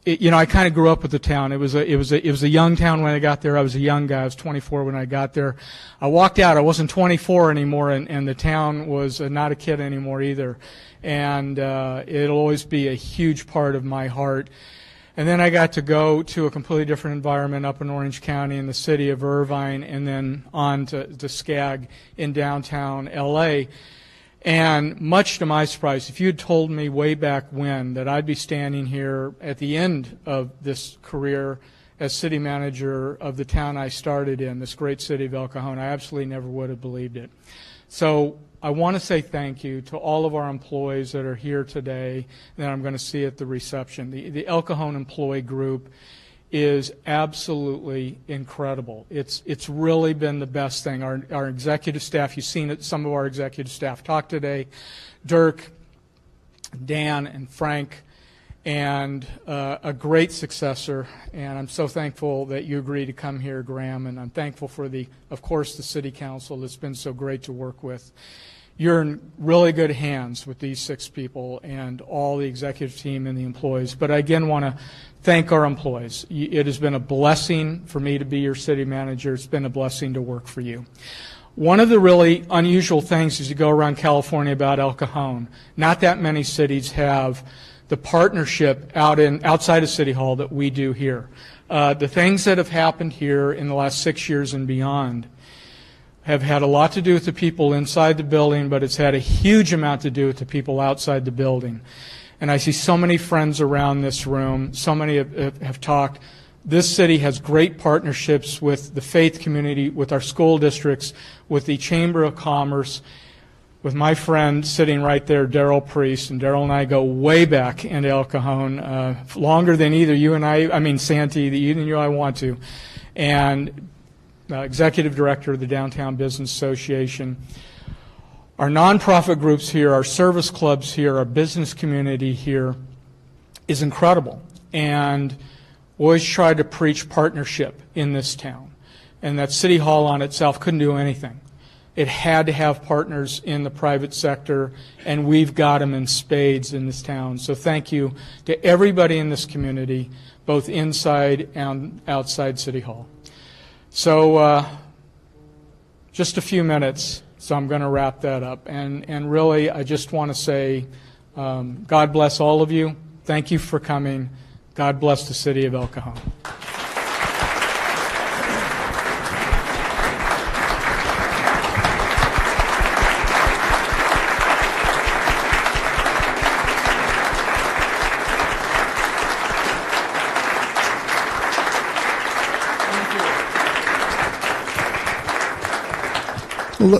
kind of grew up with the town. It was a young town when I got there. I was a young guy. I was 24 when I got there. I walked out. I wasn't 24 anymore, and the town was not a kid anymore either. And it'll always be a huge part of my heart. And then I got to go to a completely different environment up in Orange County in the city of Irvine, and then on to Skag in downtown L.A. And much to my surprise, if you had told me way back when that I'd be standing here at the end of this career as city manager of the town I started in, this great city of El Cajon, I absolutely never would have believed it. So I want to say thank you to all of our employees that are here today that I'm going to see at the reception. The El Cajon employee group is absolutely incredible. It's really been the best thing. Our executive staff, you've seen it, some of our executive staff talk today, Dirk, Dan, and Frank, and a great successor. And I'm so thankful that you agreed to come here, Graham, and I'm thankful for of course, the City Council that's been so great to work with. You're in really good hands with these 6 people and all the executive team and the employees. But I again want to thank our employees. It has been a blessing for me to be your city manager. It's been a blessing to work for you. One of the really unusual things as you go around California about El Cajon, not that many cities have the partnership outside of City Hall that we do here. The things that have happened here in the last 6 years and beyond have had a lot to do with the people inside the building, but it's had a huge amount to do with the people outside the building. And I see so many friends around this room, so many have talked. This city has great partnerships with the faith community, with our school districts, with the Chamber of Commerce, with my friend sitting right there, Darrell Priest, and Darrell and I go way back into El Cajon, longer than either you and Santee, either you and I want to, and Executive Director of the Downtown Business Association. Our nonprofit groups here, our service clubs here, our business community here, is incredible, and always tried to preach partnership in this town, and that City Hall on itself couldn't do anything. It had to have partners in the private sector, and we've got them in spades in this town. So thank you to everybody in this community, both inside and outside City Hall. So just a few minutes, so I'm going to wrap that up. And really, I just want to say, God bless all of you. Thank you for coming. God bless the city of El Cajon.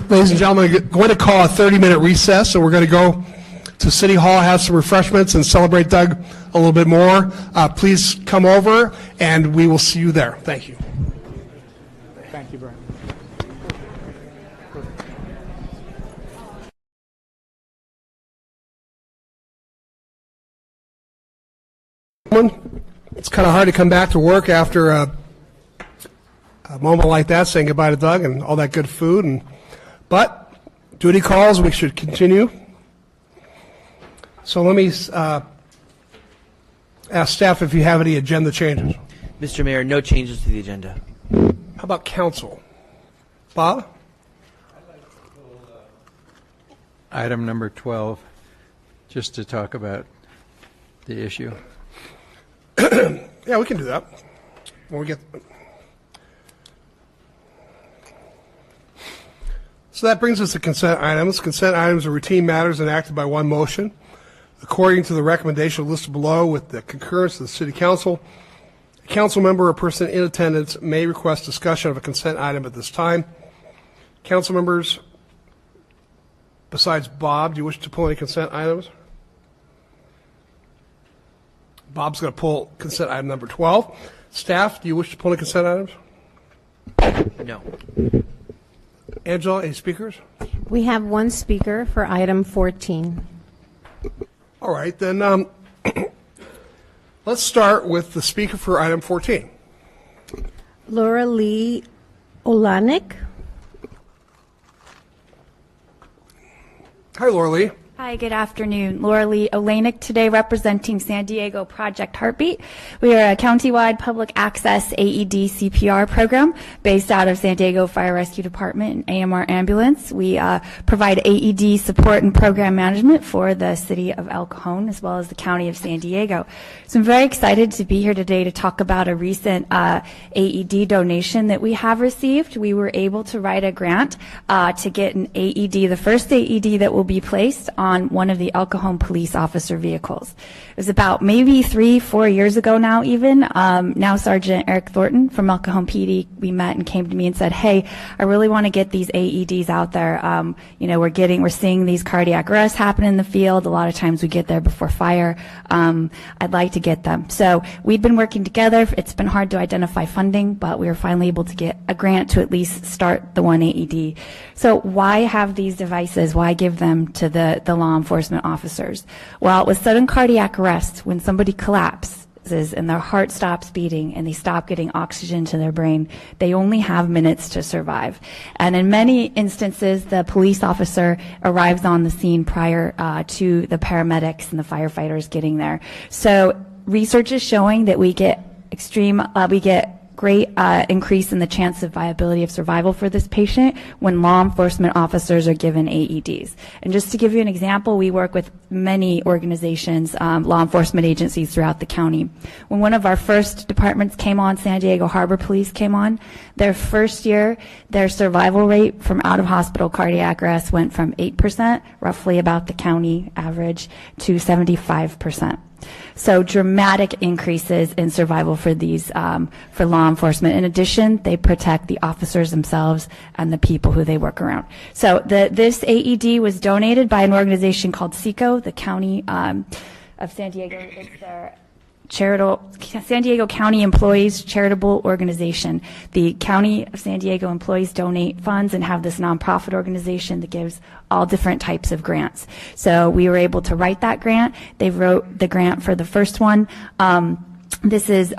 Ladies and gentlemen, we're going to call a 30-minute recess, so we're going to go to City Hall, have some refreshments, and celebrate Doug a little bit more. Please come over, and we will see you there. Thank you. Thank you, Brian. It's kind of hard to come back to work after a moment like that, saying goodbye to Doug and all that good food. But duty calls, we should continue. So let me ask staff if you have any agenda changes. Mr. Mayor, no changes to the agenda. How about council? Bob? Item number 12, just to talk about the issue. Yeah, we can do that when we get. So that brings us to consent items. Consent items are routine matters enacted by one motion. According to the recommendation listed below, with the concurrence of the City Council, a council member or person in attendance may request discussion of a consent item at this time. Council members, besides Bob, do you wish to pull any consent items? Bob's going to pull consent item number 12. Staff, do you wish to pull any consent items? No. Angela, any speakers? We have one speaker for item 14. All right, then let's start with the speaker for item 14. Laura Lee Olanik. Hi, Laura Lee. Hi, good afternoon. Laura Lee Olanik today representing San Diego Project Heartbeat. We are a countywide public access AED CPR program based out of San Diego Fire Rescue Department and AMR Ambulance. We provide AED support and program management for the city of El Cajon as well as the county of San Diego. So I'm very excited to be here today to talk about a recent AED donation that we have received. We were able to write a grant to get an AED, the first AED that will be placed on one of the El Cajon police officer vehicles. It was about maybe 3-4 years ago now even. Now Sergeant Eric Thornton from El Cajon PD, we met and came to me and said, hey, I really want to get these AEDs out there. We're seeing these cardiac arrests happen in the field. A lot of times we get there before fire. I'd like to get them. So we've been working together. It's been hard to identify funding, but we were finally able to get a grant to at least start the one AED. So why have these devices? Why give them to the law enforcement officers? Well, with sudden cardiac arrest, when somebody collapses and their heart stops beating and they stop getting oxygen to their brain, they only have minutes to survive. And in many instances, the police officer arrives on the scene prior to the paramedics and the firefighters getting there. So research is showing that we get great increase in the chance of viability of survival for this patient when law enforcement officers are given AEDs. And just to give you an example, we work with many organizations, law enforcement agencies throughout the county. When one of our first departments came on, San Diego Harbor Police came on, their first year, their survival rate from out-of-hospital cardiac arrest went from 8%, roughly about the county average, to 75%. So dramatic increases in survival for these, for law enforcement. In addition, they protect the officers themselves and the people who they work around. So this AED was donated by an organization called SECO, the county of San Diego. It's their San Diego County Employees Charitable Organization. The County of San Diego employees donate funds and have this nonprofit organization that gives all different types of grants. So we were able to write that grant. They wrote the grant for the first one. This is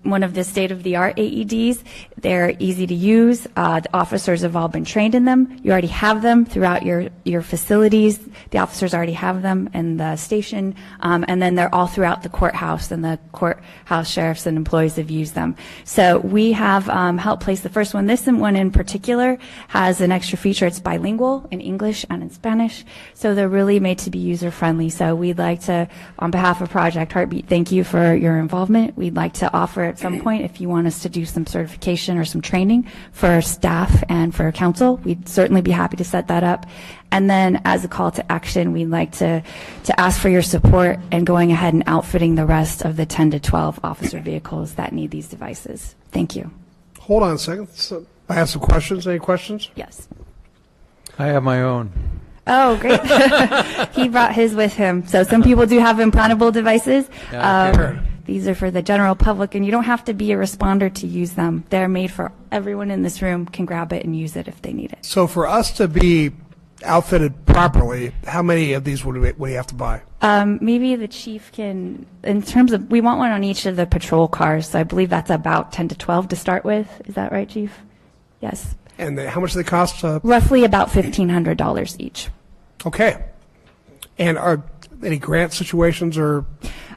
one of the state-of-the-art AEDs. They're easy to use. The officers have all been trained in them. You already have them throughout your facilities. The officers already have them in the station, and then they're all throughout the courthouse, and the courthouse sheriffs and employees have used them. So we have helped place the first one. This one in particular has an extra feature. It's bilingual in English and in Spanish, so they're really made to be user-friendly. So we'd like to, on behalf of Project Heartbeat, thank you for your involvement. We'd like to offer at some point, if you want us to do some certification or some training for staff and for council, we'd certainly be happy to set that up. And then as a call to action, we'd like to ask for your support and going ahead and outfitting the rest of the 10 to 12 officer vehicles that need these devices. Thank you. Hold on a second. So I have some questions. Any questions? Yes. I have my own. Oh, great. He brought his with him. So some people do have implantable devices. These are for the general public, and you don't have to be a responder to use them. They're made for everyone in this room can grab it and use it if they need it. So for us to be outfitted properly, how many of these would we have to buy? Maybe the chief can, in terms of, we want one on each of the patrol cars, so I believe that's about 10 to 12 to start with. Is that right, chief? Yes. And how much do they cost? Roughly about $1,500 each. Okay. And are any grant situations or?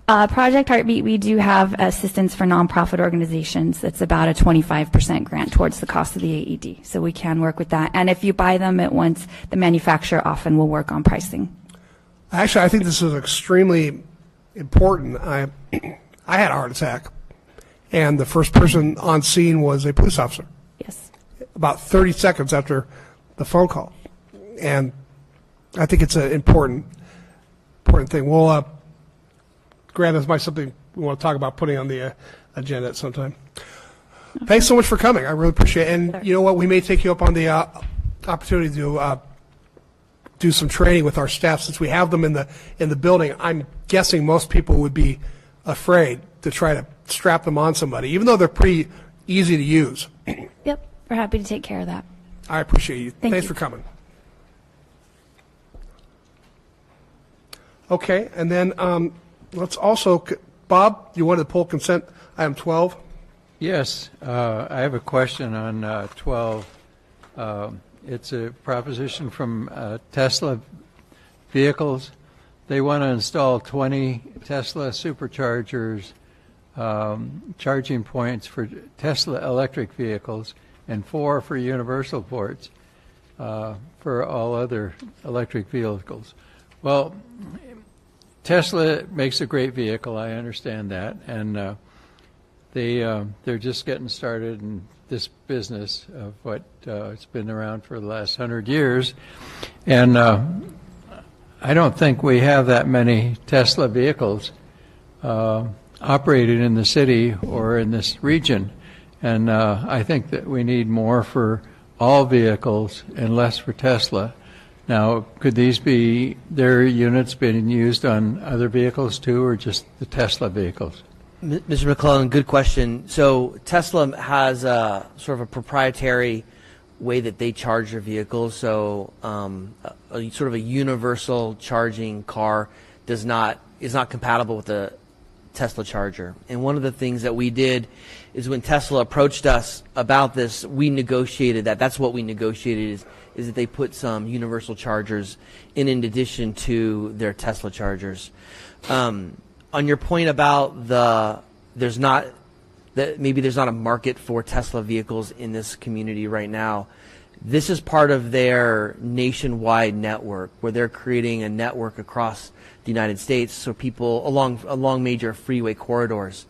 Project Heartbeat, we do have assistance for nonprofit organizations. It's about a 25% grant towards the cost of the AED. So we can work with that. And if you buy them at once, the manufacturer often will work on pricing. Actually, I think this is extremely important. I had a heart attack, and the first person on scene was a police officer. Yes. About 30 seconds after the phone call. And I think it's an important thing. We'll Grant, this might be something we want to talk about putting on the agenda at some time. Okay. Thanks so much for coming. I really appreciate it. And you know what? We may take you up on the opportunity to do some training with our staff since we have them in the building. I'm guessing most people would be afraid to try to strap them on somebody, even though they're pretty easy to use. Yep, we're happy to take care of that. I appreciate you. Thanks you. for coming. Okay, and then let's also, Bob, you wanted to pull consent item 12? Yes, I have a question on 12. It's a proposition from Tesla vehicles. They want to install 20 Tesla superchargers, charging points for Tesla electric vehicles, and 4 for universal ports for all other electric vehicles. Well, Tesla makes a great vehicle, I understand that, and they're just getting started in this business of what it's been around for the last 100 years, and I don't think we have that many Tesla vehicles operated in the city or in this region, and I think that we need more for all vehicles and less for Tesla. Now, could these be their units being used on other vehicles too, or just the Tesla vehicles? Mr. McClellan, good question. So Tesla has a sort of a proprietary way that they charge their vehicles. So a sort of a universal charging car is not compatible with the Tesla charger. And one of the things that we did is when Tesla approached us about this, we negotiated that. That's what we negotiated is that they put some universal chargers in addition to their Tesla chargers. On your point about maybe there's not a market for Tesla vehicles in this community right now, this is part of their nationwide network where they're creating a network across the United States so people along major freeway corridors.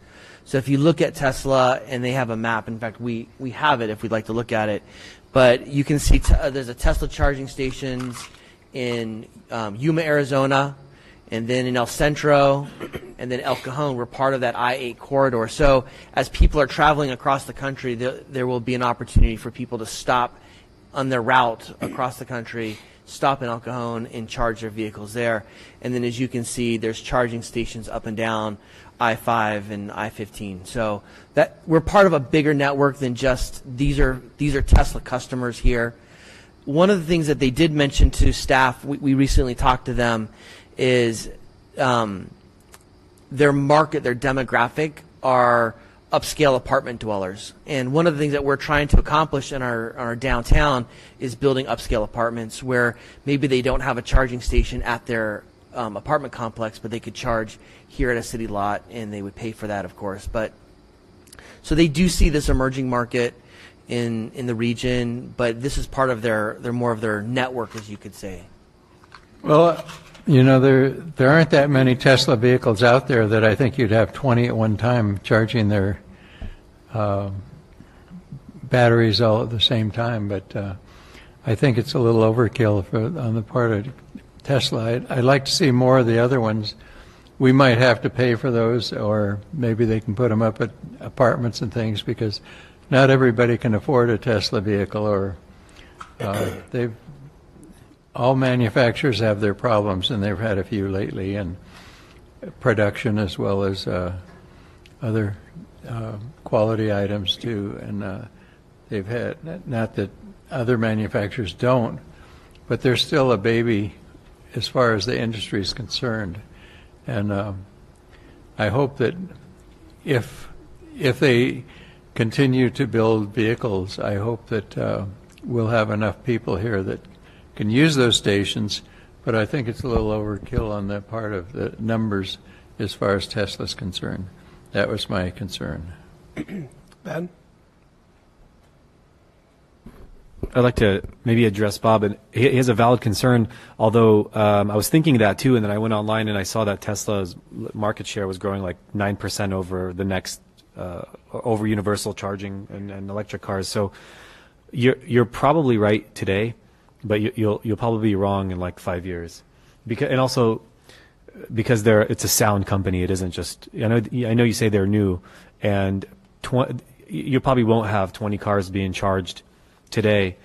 So if you look at Tesla, and they have a map, in fact we have it if we'd like to look at it, but you can see there's a Tesla charging stations in Yuma, Arizona, and then in El Centro, and then El Cajon. We're part of that I-8 corridor. So as people are traveling across the country, there will be an opportunity for people to stop on their route across the country stop in El Cajon and charge their vehicles there. And then as you can see, there's charging stations up and down I-5 and I-15. So that we're part of a bigger network than just these are Tesla customers here. One of the things that they did mention to staff, we recently talked to them, is their market, their demographic are upscale apartment dwellers. And one of the things that we're trying to accomplish in our downtown is building upscale apartments where maybe they don't have a charging station at their apartment complex, but they could charge here at a city lot, and they would pay for that, of course. But so they do see this emerging market in the region, but this is part of their more of their network, as you could say. Well, you know, there aren't that many Tesla vehicles out there that I think you'd have 20 at one time charging their batteries all at the same time. But I think it's a little overkill on the part of Tesla. I'd like to see more of the other ones. We might have to pay for those, or maybe they can put them up at apartments and things, because not everybody can afford a Tesla vehicle, or all manufacturers have their problems, and they've had a few lately, and production as well as other quality items too. And they've had, not that other manufacturers don't, but they're still a baby as far as the industry is concerned. And I hope that if they continue to build vehicles, I hope that we'll have enough people here that can use those stations, but I think it's a little overkill on the part of the numbers as far as Tesla's concerned. That was my concern. Ben? I'd like to maybe address Bob, and he has a valid concern, although I was thinking that too, and then I went online and I saw that Tesla's market share was growing like 9% over the next, over universal charging and electric cars. So you're probably right today, but you'll probably be wrong in like 5 years, and also because it's a sound company. It isn't just, I know you say they're new, and you probably won't have 20 cars being charged today,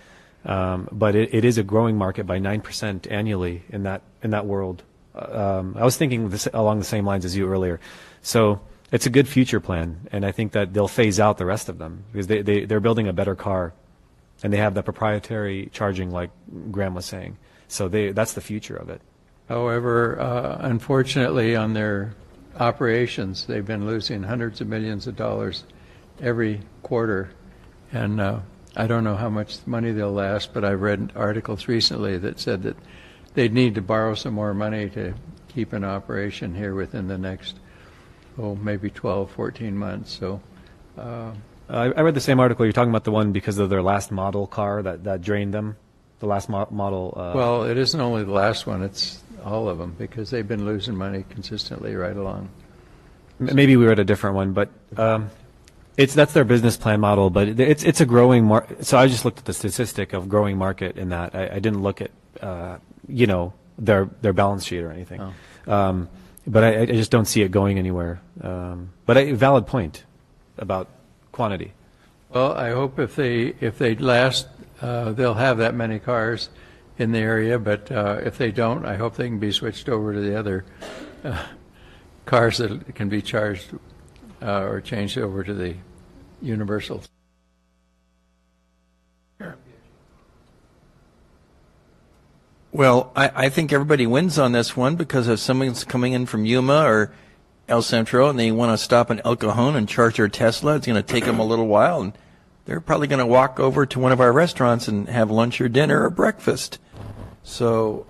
but it is a growing market by 9% annually in that world. I was thinking along the same lines as you earlier. So it's a good future plan, and I think that they'll phase out the rest of them because they're building a better car. And they have the proprietary charging, like Graham was saying. So that's the future of it. However, unfortunately, on their operations, they've been losing hundreds of millions of dollars every quarter. And I don't know how much money they'll last, but I've read articles recently that said that they'd need to borrow some more money to keep an operation here within the next, maybe 12, 14 months. So. I read the same article. You're talking about the one because of their last model car that drained them, the last model. Well, it isn't only the last one; it's all of them because they've been losing money consistently right along. Maybe we read a different one, but that's their business plan model. But it's a growing market. So I just looked at the statistic of growing market in that. I didn't look at their balance sheet or anything. Oh. But I just don't see it going anywhere. But a valid point about quantity. Well, I hope if they last, they'll have that many cars in the area. But if they don't, I hope they can be switched over to the other cars that can be charged or changed over to the universal. Well, I think everybody wins on this one because if someone's coming in from Yuma or El Centro and they want to stop in El Cajon and charge their Tesla, it's going to take them a little while, and they're probably going to walk over to one of our restaurants and have lunch or dinner or breakfast. So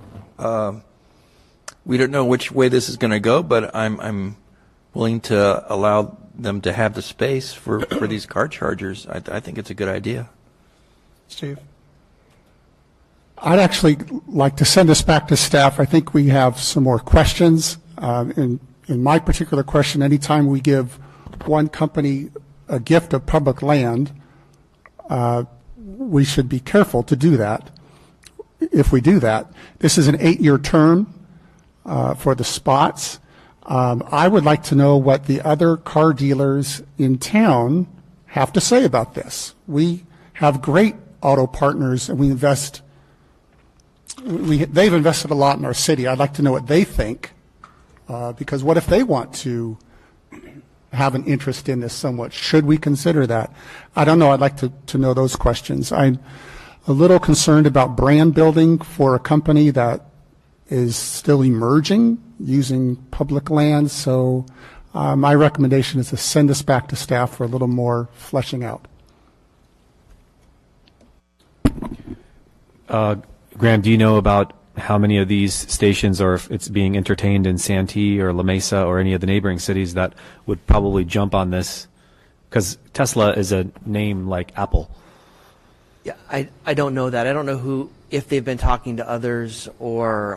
we don't know which way this is going to go, but I'm willing to allow them to have the space for these car chargers. I think it's a good idea. Steve? I'd actually like to send this back to staff. I think we have some more questions. In my particular question, anytime we give one company a gift of public land, we should be careful to do that. If we do that, this is an 8-year term for the spots. I would like to know what the other car dealers in town have to say about this. We have great Auto Partners, and they've invested a lot in our city. I'd like to know what they think, because what if they want to have an interest in this somewhat? Should we consider that? I don't know. I'd like to know those questions. I'm a little concerned about brand building for a company that is still emerging using public lands. So my recommendation is to send this back to staff for a little more fleshing out. Graham, do you know about how many of these stations, or if it's being entertained in Santee or La Mesa or any of the neighboring cities that would probably jump on this? Because Tesla is a name like Apple. Yeah, I don't know that. I don't know if they've been talking to others or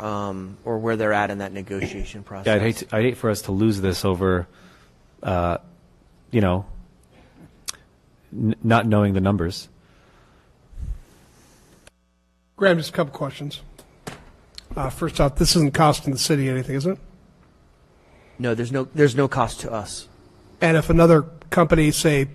where they're at in that negotiation process. Yeah, I'd hate for us to lose this over, not knowing the numbers. Graham, just a couple questions. First off, this isn't costing the city anything, is it? No, there's no cost to us. And if another company, say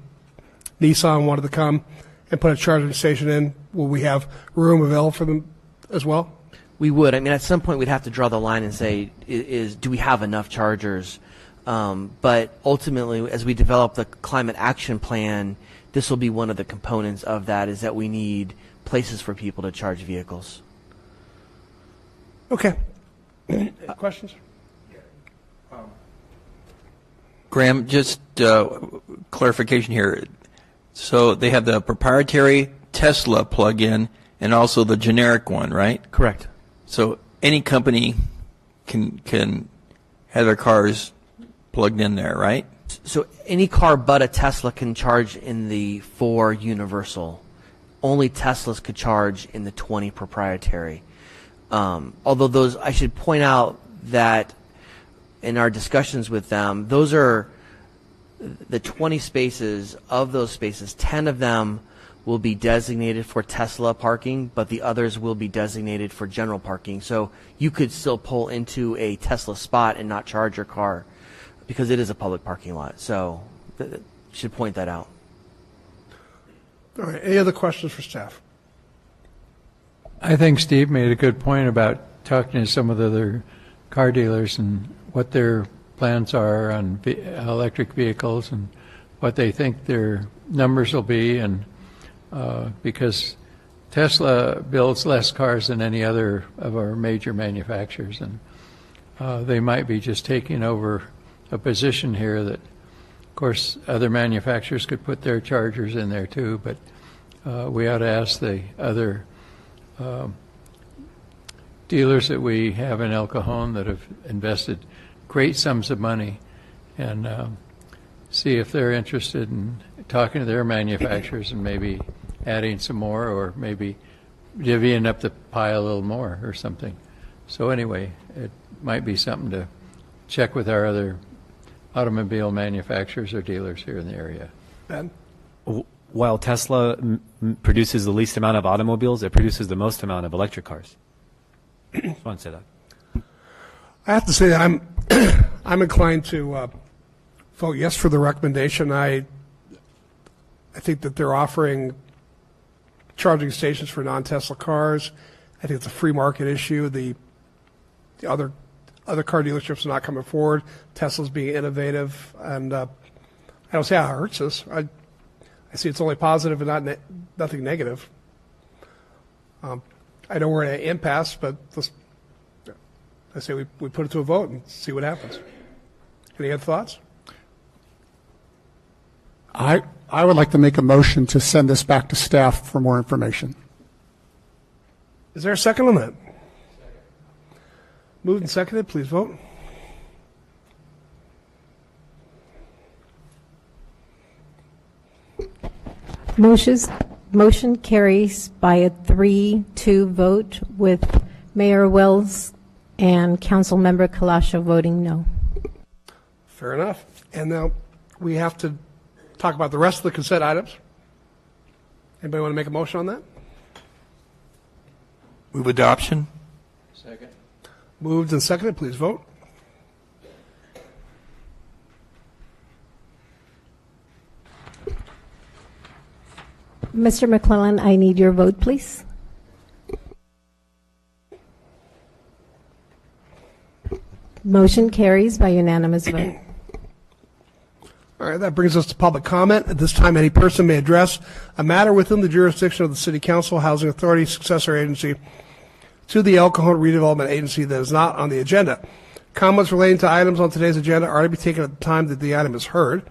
Nissan, wanted to come and put a charging station in, will we have room available for them as well? We would. I mean, at some point we'd have to draw the line and say, do we have enough chargers? But ultimately, as we develop the climate action plan, this will be one of the components of that, is that we need places for people to charge vehicles. Okay. Questions? Graham, just clarification here. So they have the proprietary Tesla plug-in and also the generic one, right? Correct. So any company can have their cars plugged in there, right? So any car but a Tesla can charge in the 4 universal. Only Teslas could charge in the 20 proprietary. Although those, I should point out that in our discussions with them, those are the 20 spaces. Of those spaces, 10 of them will be designated for Tesla parking, but the others will be designated for general parking. So you could still pull into a Tesla spot and not charge your car because it is a public parking lot. So should point that out. All right. Any other questions for staff? I think Steve made a good point about talking to some of the other car dealers and what their plans are on electric vehicles and what they think their numbers will be, and because Tesla builds less cars than any other of our major manufacturers, and they might be just taking over a position here that, of course, other manufacturers could put their chargers in there too, but we ought to ask the other dealers that we have in El Cajon that have invested great sums of money and see if they're interested in talking to their manufacturers and maybe adding some more, or maybe divvying up the pie a little more or something. So anyway, it might be something to check with our other automobile manufacturers or dealers here in the area. Ben? While Tesla produces the least amount of automobiles, it produces the most amount of electric cars. Just want to say that. I have to say that I'm inclined to vote yes for the recommendation. I think that they're offering charging stations for non-Tesla cars. I think it's a free market issue. The other car dealerships are not coming forward. Tesla's being innovative, and I don't see how it hurts us. I see it's only positive and nothing negative. I know we're in an impasse, but I say we put it to a vote and see what happens. Any other thoughts? I would like to make a motion to send this back to staff for more information. Is there a second on that? Moved and seconded. Please vote. Motion carries by a 3-2 vote with Mayor Wells and Councilmember Kalasha voting no. Fair enough. And now we have to talk about the rest of the consent items. Anybody want to make a motion on that? Move adoption. Second. Moved and seconded. Please vote. Mr. McClellan, I need your vote, please. Motion carries by unanimous vote. All right, that brings us to public comment. At this time, any person may address a matter within the jurisdiction of the City Council, Housing Authority, successor agency to the El Cajon Redevelopment Agency that is not on the agenda. Comments relating to items on today's agenda are to be taken at the time that the item is heard.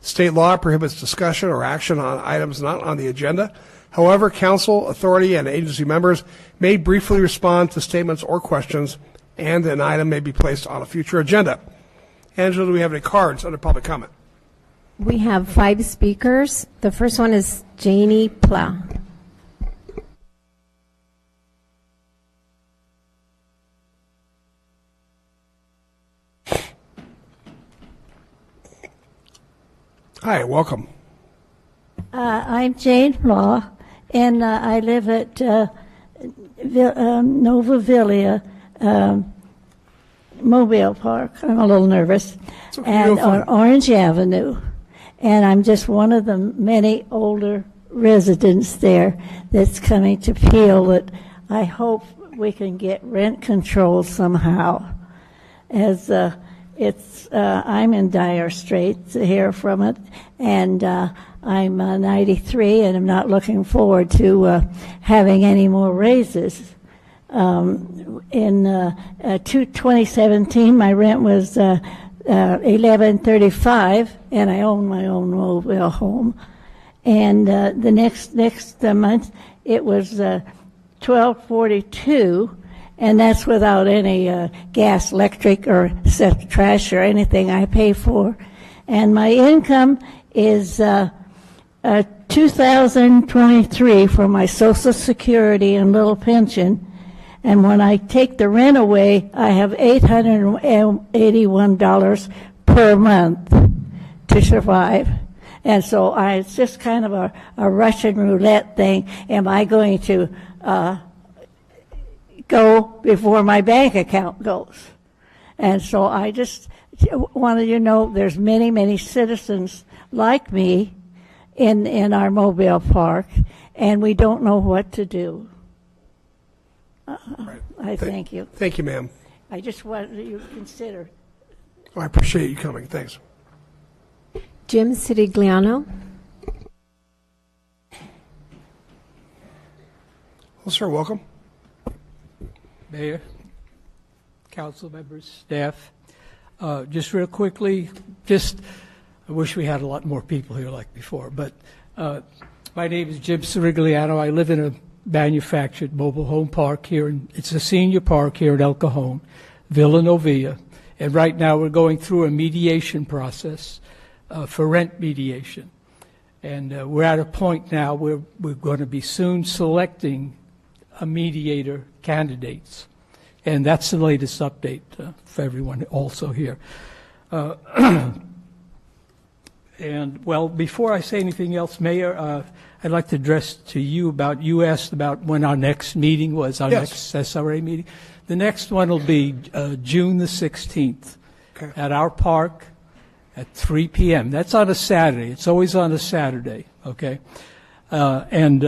State law prohibits discussion or action on items not on the agenda. However, council, authority, and agency members may briefly respond to statements or questions, and an item may be placed on a future agenda. Angela, do we have any cards under public comment? We have 5 speakers. The first one is Janie Pla. Hi, welcome. I'm Jane Law, and I live at Nova Villa Mobile Park. I'm a little nervous. And on Orange Avenue. And I'm just one of the many older residents there that's coming to feel that I hope we can get rent control somehow. As I'm in dire straits here from it, and I'm 93, and I'm not looking forward to having any more raises. In 2017, my rent was $11.35, and I own my own mobile home. And the next month, it was $12.42. And that's without any gas, electric, or trash or anything I pay for. And my income is $2,023 for my Social Security and little pension. And when I take the rent away, I have $881 per month to survive. And so it's just kind of a Russian roulette thing. Am I going to go before my bank account goes? And so I just wanted you to know there's many, many citizens like me in our mobile park, and we don't know what to do. Right. I thank you. Thank you, ma'am. I just wanted you to consider. Oh, I appreciate you coming. Thanks. Jim Sirigliano. Well, sir, welcome. Mayor, council members, staff, just real quickly, I wish we had a lot more people here like before, but my name is Jim Sirigliano. I live in a manufactured mobile home park here, and it's a senior park here in El Cajon, Villanovia, and right now we're going through a mediation process for rent mediation, and we're at a point now where we're going to be soon selecting a mediator candidates. And that's the latest update for everyone also here. And, well, before I say anything else, Mayor, I'd like to address to you about, you asked about when our next meeting was, our next SRA meeting. The next one will be June the 16th at our park at 3 p.m. That's on a Saturday. It's always on a Saturday, okay? And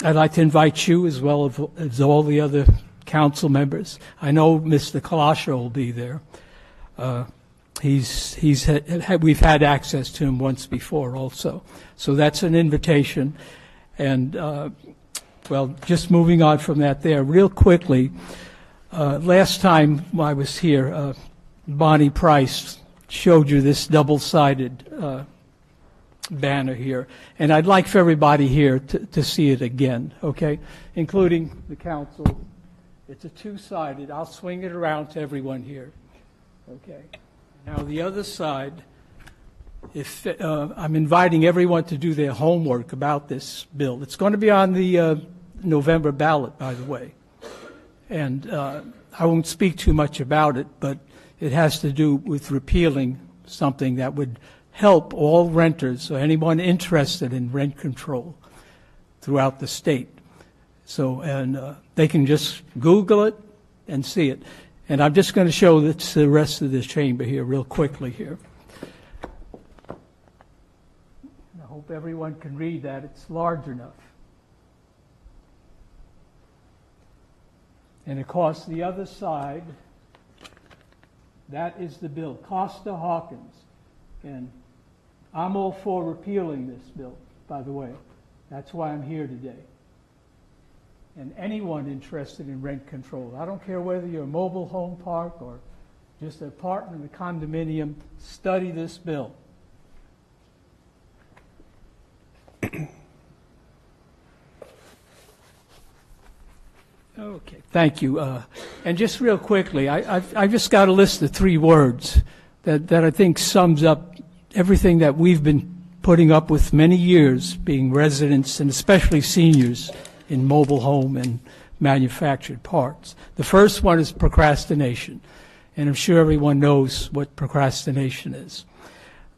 I'd like to invite you as well as all the other council members. I know Mr. Kalasha will be there. We've had access to him once before also. So that's an invitation. And, well, just moving on from that there, real quickly, last time I was here, Bonnie Price showed you this double-sided banner here. And I'd like for everybody here to see it again, okay, including the council. It's a two-sided. I'll swing it around to everyone here, okay. Now, the other side, I'm inviting everyone to do their homework about this bill. It's going to be on the November ballot, by the way. And I won't speak too much about it, but it has to do with repealing something that would help all renters or anyone interested in rent control throughout the state. So, and they can just Google it and see it. And I'm just going to show this to the rest of this chamber here real quickly here. I hope hope everyone can read that. It's large enough. And of course, the other side, that is the bill, Costa-Hawkins. And I'm all for repealing this bill, by the way. That's why I'm here today. And anyone interested in rent control, I don't care whether you're a mobile home park or just an apartment, a condominium, study this bill. Okay, thank you. And just real quickly, I've just got a list of 3 words that I think sums up everything that we've been putting up with many years, being residents and especially seniors in mobile home and manufactured parks. The first one is procrastination, and I'm sure everyone knows what procrastination is.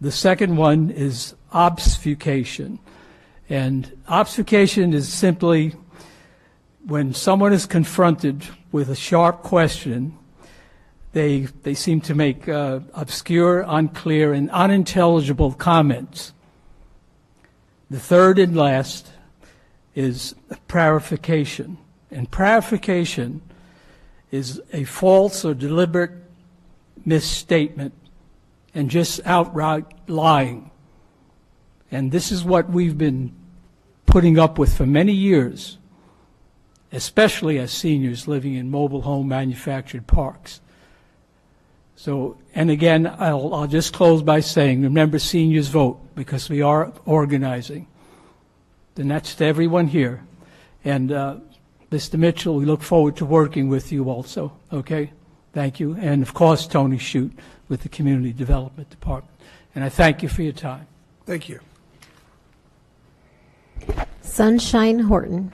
The second one is obfuscation, and obfuscation is simply when someone is confronted with a sharp question, they seem to make obscure, unclear, and unintelligible comments. The third and last is prarification. And prarification is a false or deliberate misstatement and just outright lying. And this is what we've been putting up with for many years, especially as seniors living in mobile home manufactured parks. So, and again, I'll just close by saying, remember, seniors vote, because we are organizing. And that's to everyone here. And Mr. Mitchell, we look forward to working with you also, okay? Thank you. And of course, Tony Shute with the Community Development Department. And I thank you for your time. Thank you. Sunshine Horton.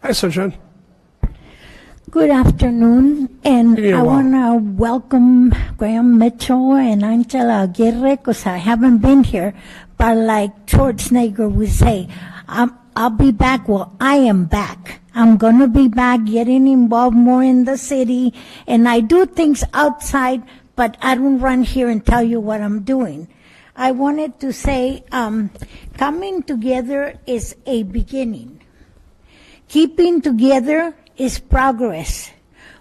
Hi, Sunshine. Good afternoon, and I want to welcome Graham Mitchell and Angela Aguirre, because I haven't been here, but like Schwarzenegger would say, I'll be back. Well, I am back. I'm going to be back getting involved more in the city, and I do things outside, but I don't run here and tell you what I'm doing. I wanted to say, coming together is a beginning. Keeping together is progress.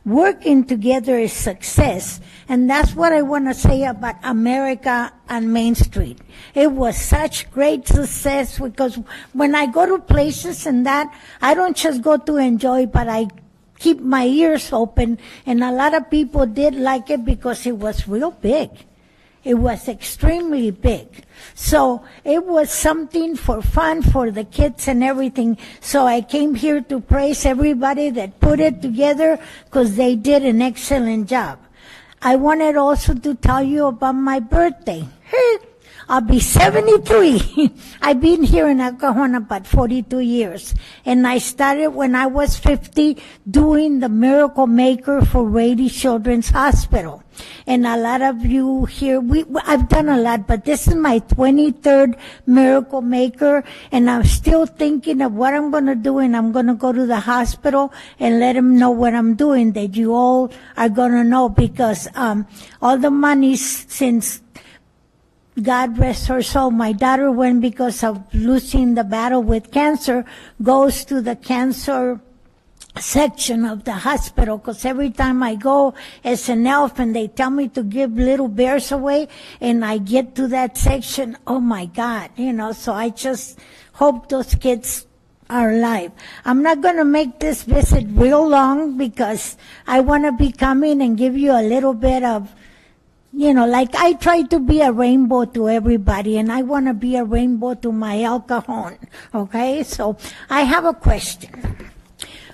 Working together is success. And that's what I want to say about America on Main Street. It was such great success because when I go to places and that, I don't just go to enjoy, but I keep my ears open. And a lot of people did like it because it was real big. It was extremely big. So it was something for fun for the kids and everything. So I came here to praise everybody that put it together because they did an excellent job. I wanted also to tell you about my birthday. I'll be 73. I've been here in El Cajon about 42 years. And I started when I was 50 doing the Miracle Maker for Rady Children's Hospital. And a lot of you here, I've done a lot, but this is my 23rd Miracle Maker. And I'm still thinking of what I'm going to do. And I'm going to go to the hospital and let them know what I'm doing, that you all are going to know, because all the money since God rest her soul, my daughter went because of losing the battle with cancer, goes to the cancer section of the hospital, because every time I go as an elf and they tell me to give little bears away and I get to that section, oh my God, so I just hope those kids are alive. I'm not going to make this visit real long because I want to be coming and give you a little bit of, like I try to be a rainbow to everybody, and I want to be a rainbow to my El Cajon, okay? So I have a question.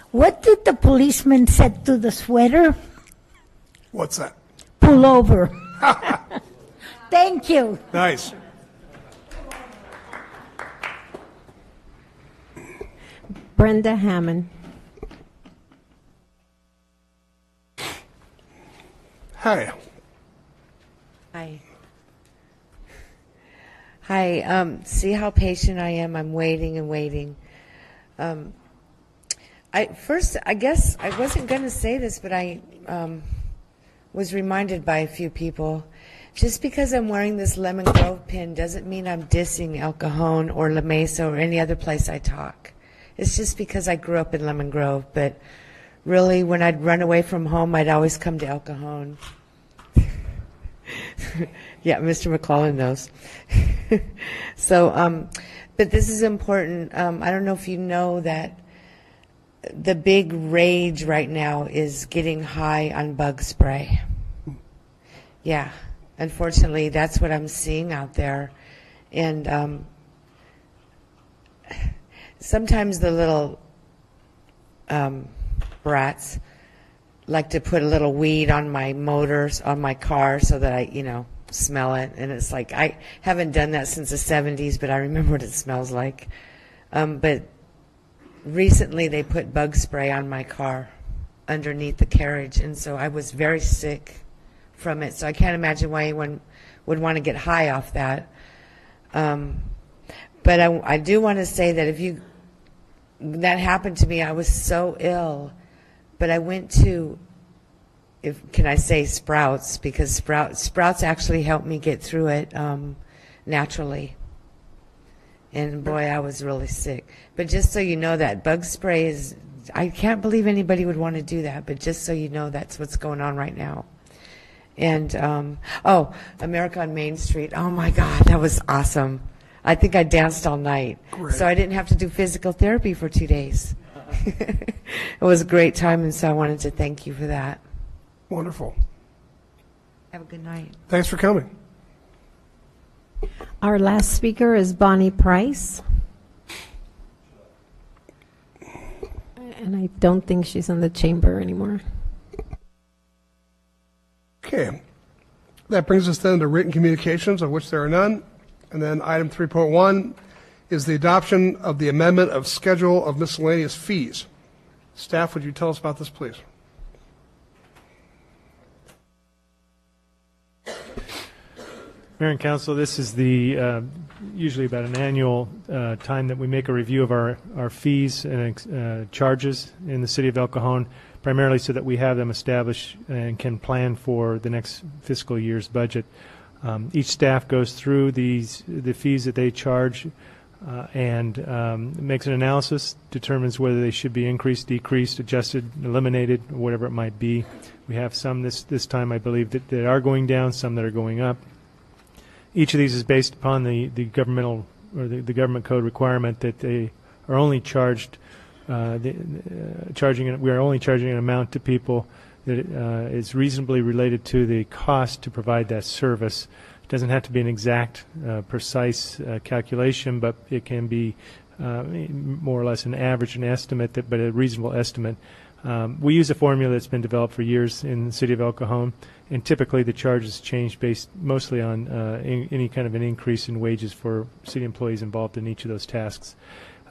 What did the policeman say to the sweater? What's that? Pull over. Thank you. Nice. Brenda Hammond. Hi. Hi. See how patient I am? I'm waiting and waiting. First, I guess I wasn't going to say this, but I was reminded by a few people, just because I'm wearing this Lemon Grove pin doesn't mean I'm dissing El Cajon or La Mesa or any other place I talk. It's just because I grew up in Lemon Grove, but really when I'd run away from home, I'd always come to El Cajon. Yeah, Mr. McClellan knows. So, but this is important. I don't know if you know that the big rage right now is getting high on bug spray. Yeah, unfortunately, that's what I'm seeing out there. And sometimes the little brats like to put a little weed on my motors, on my car, so that I, smell it. And it's like, I haven't done that since the 70s, but I remember what it smells like. But recently they put bug spray on my car underneath the carriage, and so I was very sick from it. So I can't imagine why anyone would want to get high off that. But I do want to say that that happened to me, I was so ill, but I went to, can I say Sprouts, because Sprouts actually helped me get through it naturally. And boy, I was really sick. But just so you know, that bug spray is, I can't believe anybody would want to do that, but just so you know, that's what's going on right now. And, America on Main Street. Oh my God, that was awesome. I think I danced all night. Great. So I didn't have to do physical therapy for 2 days. It was a great time, and so I wanted to thank you for that. Wonderful. Have a good night. Thanks for coming. Our last speaker is Bonnie Price. And I don't think she's in the chamber anymore. Okay. That brings us then to written communications, of which there are none. And then item 3.1 is the adoption of the amendment of schedule of miscellaneous fees. Staff, would you tell us about this, please? Mayor and Council, this is the usually about an annual time that we make a review of our fees and charges in the city of El Cajon, primarily so that we have them established and can plan for the next fiscal year's budget. Each staff goes through the fees that they charge and makes an analysis, determines whether they should be increased, decreased, adjusted, eliminated, or whatever it might be. We have some this time, I believe, that are going down, some that are going up. Each of these is based upon the governmental or the government code requirement that they are only charged we are only charging an amount to people that is reasonably related to the cost to provide that service. It doesn't have to be an exact, precise calculation, but it can be more or less an average, an estimate, but a reasonable estimate. We use a formula that's been developed for years in the city of El Cajon, and typically the charges change based mostly on any kind of an increase in wages for city employees involved in each of those tasks.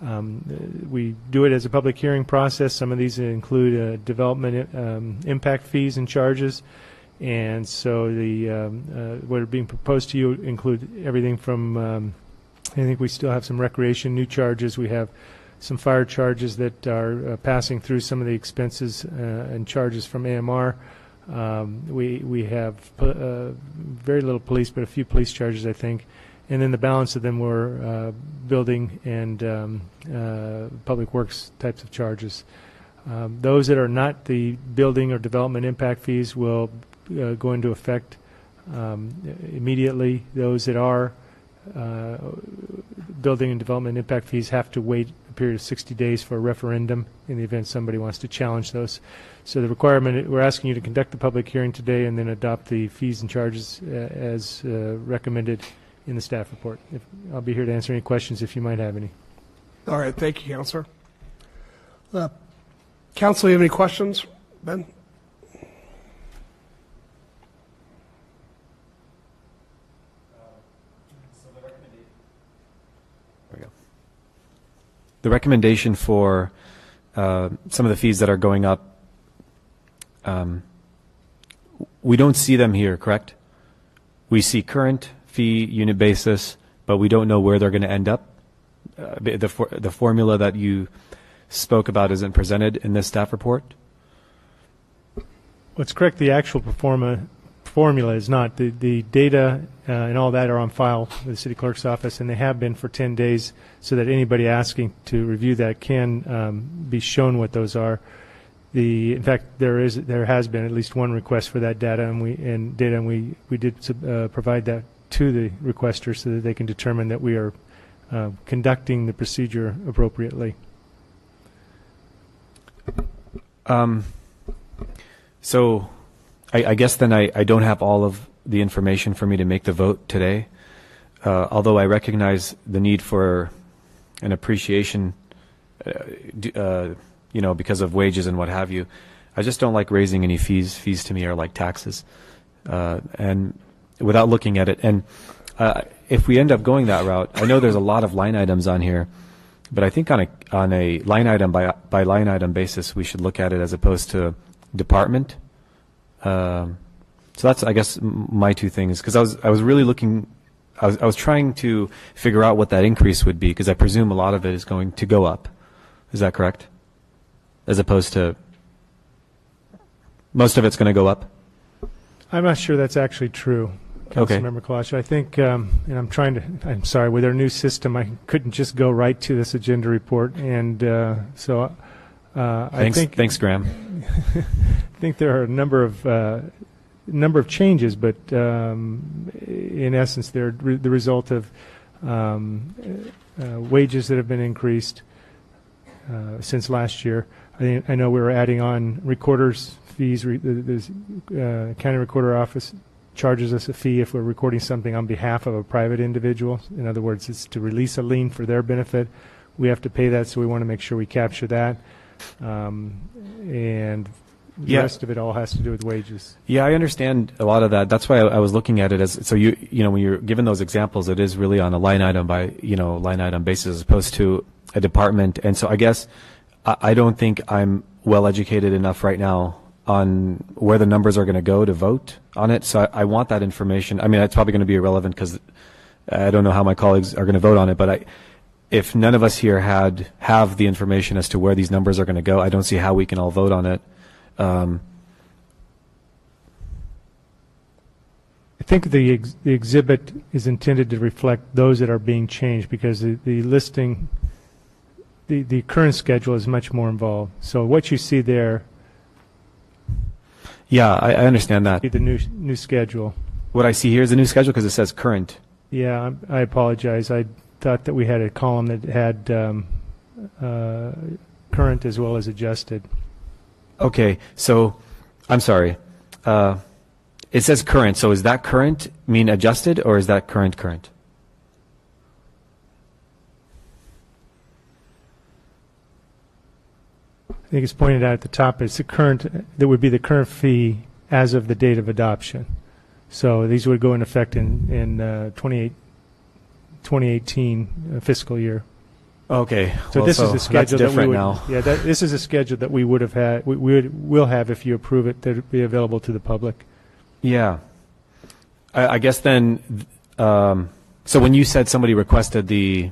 We do it as a public hearing process. Some of these include development impact fees and charges, and so what are being proposed to you include everything from I think we still have some recreation new charges. We have some fire charges that are passing through some of the expenses and charges from AMR. We have very little police, but a few police charges, I think. And then the balance of them were building and public works types of charges. Those that are not the building or development impact fees will go into effect immediately. Those that are building and development impact fees have to wait a period of 60 days for a referendum in the event somebody wants to challenge those. So the requirement, we're asking you to conduct the public hearing today and then adopt the fees and charges as recommended in the staff report. I'll be here to answer any questions if you might have any. All right, thank you, Councilor. Council, you have any questions? Ben? The recommendation for some of the fees that are going up, we don't see them here, correct? We see current fee unit basis, but we don't know where they're going to end up. The formula that you spoke about isn't presented in this staff report. What's correct, the actual formula is not. The data and all that are on file with the city clerk's office, and they have been for 10 days, so that anybody asking to review that can be shown what those are. In fact, there has been at least one request for that data, and we did provide that to the requester so that they can determine that we are conducting the procedure appropriately. So I guess then I don't have all of the information for me to make the vote today, although I recognize the need for an appreciation, because of wages and what have you. I just don't like raising any fees. Fees to me are like taxes, and without looking at it. And if we end up going that route, I know there's a lot of line items on here, but I think on a line item by line item basis, we should look at it as opposed to department. So that's, I guess, my two things, because I was really looking. I was trying to figure out what that increase would be, because I presume a lot of it is going to go up. Is that correct? As opposed to most of it's going to go up? I'm not sure that's actually true, Councilmember Kalash. I think, and I'm sorry, with our new system, I couldn't just go right to this agenda report, and thanks, Graham. I think there are a number of changes, but in essence, they're the result of wages that have been increased since last year. I know we were adding on recorders' fees. The county recorder office charges us a fee if we're recording something on behalf of a private individual. In other words, it's to release a lien for their benefit. We have to pay that, so we want to make sure we capture that. And the rest of it all has to do with wages. Yeah, I understand a lot of that. That's why I was looking at it as, so when you're given those examples, it is really on a line item by line item basis as opposed to a department. And so I guess I don't think I'm well educated enough right now on where the numbers are going to go to vote on it. So I want that information. I mean, it's probably going to be irrelevant because I don't know how my colleagues are going to vote on it, but if none of us here have the information as to where these numbers are going to go, I don't see how we can all vote on it. I think the exhibit is intended to reflect those that are being changed, because the listing, the current schedule is much more involved. So what you see there. Yeah, I understand that. The new schedule. What I see here is the new schedule because it says current. Yeah, I apologize. I thought that we had a column that had current as well as adjusted. Okay, so I'm sorry. It says current, so is that current mean adjusted, or is that current? I think it's pointed out at the top. It's the current, that would be the current fee as of the date of adoption. So these would go in effect in 2018 fiscal year. Okay. So this is the schedule that we would. Now. Yeah, this is a schedule that we would have had. Will have if you approve it. That would be available to the public. Yeah. I guess then. So when you said somebody requested the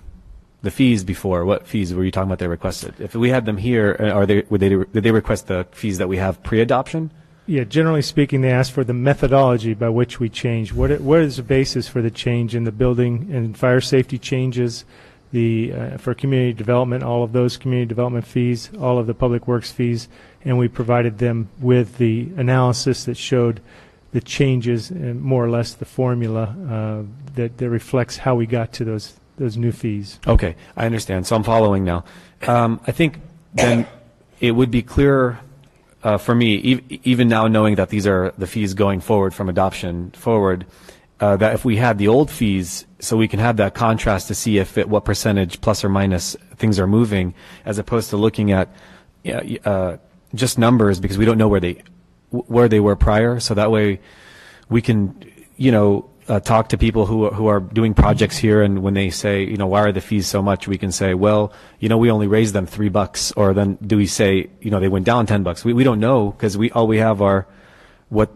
fees before, what fees were you talking about they requested? If we had them here, did they request the fees that we have pre-adoption? Yeah, generally speaking, they asked for the methodology by which we change. What is the basis for the change in the building and fire safety changes, for community development, all of those community development fees, all of the public works fees, and we provided them with the analysis that showed the changes and more or less the formula that reflects how we got to those new fees. Okay, I understand. So I'm following now. I think then it would be clearer for me, even now knowing that these are the fees going forward from adoption forward, that if we had the old fees, so we can have that contrast to see what percentage plus or minus things are moving, as opposed to looking at just numbers, because we don't know where they were prior. So that way we can, talk to people who are doing projects here, and when they say, why are the fees so much, we can say, well, we only raised them $3, or then do we say, they went down $10? We don't know, because all we have are what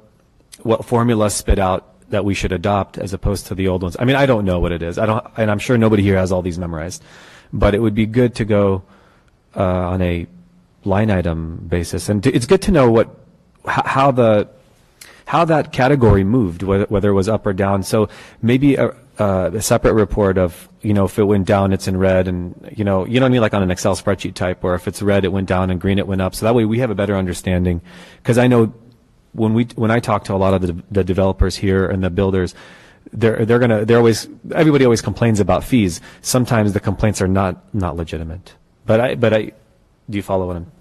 formula spit out that we should adopt as opposed to the old ones. I mean, I don't know what it is. And I'm sure nobody here has all these memorized, but it would be good to go on a line item basis, and it's good to know how that category moved, whether it was up or down. So maybe a separate report of, if it went down, it's in red, and, you know what I mean, like on an Excel spreadsheet type, or if it's red, it went down, and green, it went up. So that way we have a better understanding. Because I know when I talk to a lot of the developers here and the builders, everybody always complains about fees. Sometimes the complaints are not legitimate. But do you follow what I'm?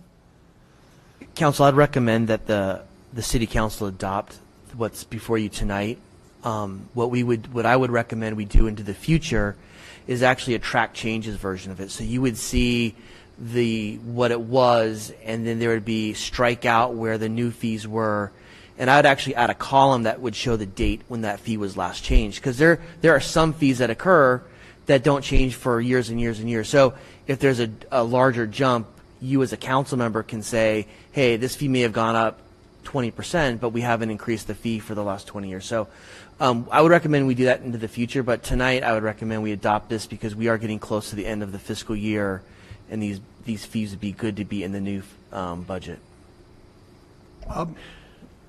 Council, I'd recommend that the city council adopt what's before you tonight. What I would recommend we do into the future is actually a track changes version of it. So you would see what it was, and then there would be strike out where the new fees were. And I would actually add a column that would show the date when that fee was last changed, because there are some fees that occur that don't change for years and years and years. So if there's a larger jump, you as a council member can say, hey, this fee may have gone up 20%, but we haven't increased the fee for the last 20 years. So I would recommend we do that into the future, but tonight I would recommend we adopt this because we are getting close to the end of the fiscal year, and these fees would be good to be in the new budget.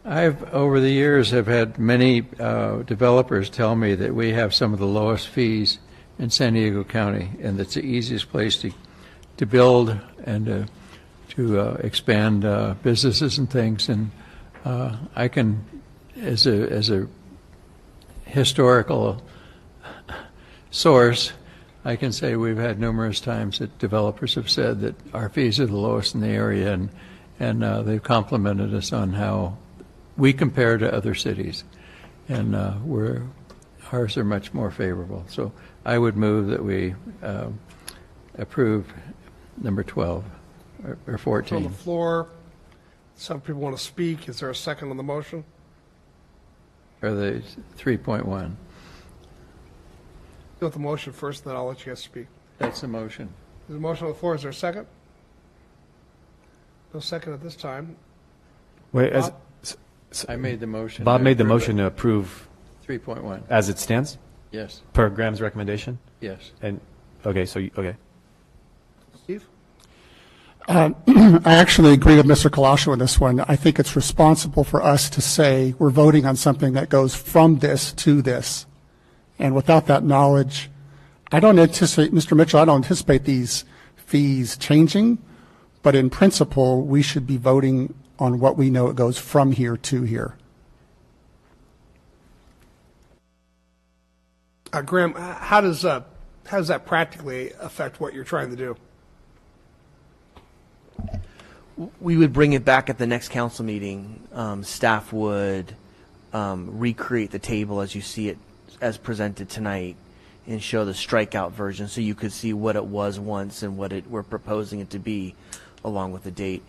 I've, over the years, have had many developers tell me that we have some of the lowest fees in San Diego County, and it's the easiest place to build and to expand businesses and things. And I can, as a historical source, I can say we've had numerous times that developers have said that our fees are the lowest in the area, and they've complimented us on how we compare to other cities, and ours are much more favorable. So I would move that we approve number 12 or 14. On the floor, some people want to speak. Is there a second on the motion? Or the 3.1. Go with the motion first, then I'll let you guys speak. That's the motion. There's a motion on the floor. Is there a second? No second at this time. Wait, I made the motion. Bob made the motion to approve 3.1 as it stands? Yes. Per Graham's recommendation? Yes. And okay, okay. Steve? I actually agree with Mr. Kalasho on this one. I think it's responsible for us to say we're voting on something that goes from this to this. And without that knowledge, I don't anticipate, Mr. Mitchell, I don't anticipate these fees changing, but in principle, we should be voting on what we know it goes from here to here. Graham, how does that practically affect what you're trying to do? We would bring it back at the next council meeting. Staff would recreate the table as you see it as presented tonight and show the strikeout version so you could see what it was once and what we're proposing it to be along with the date.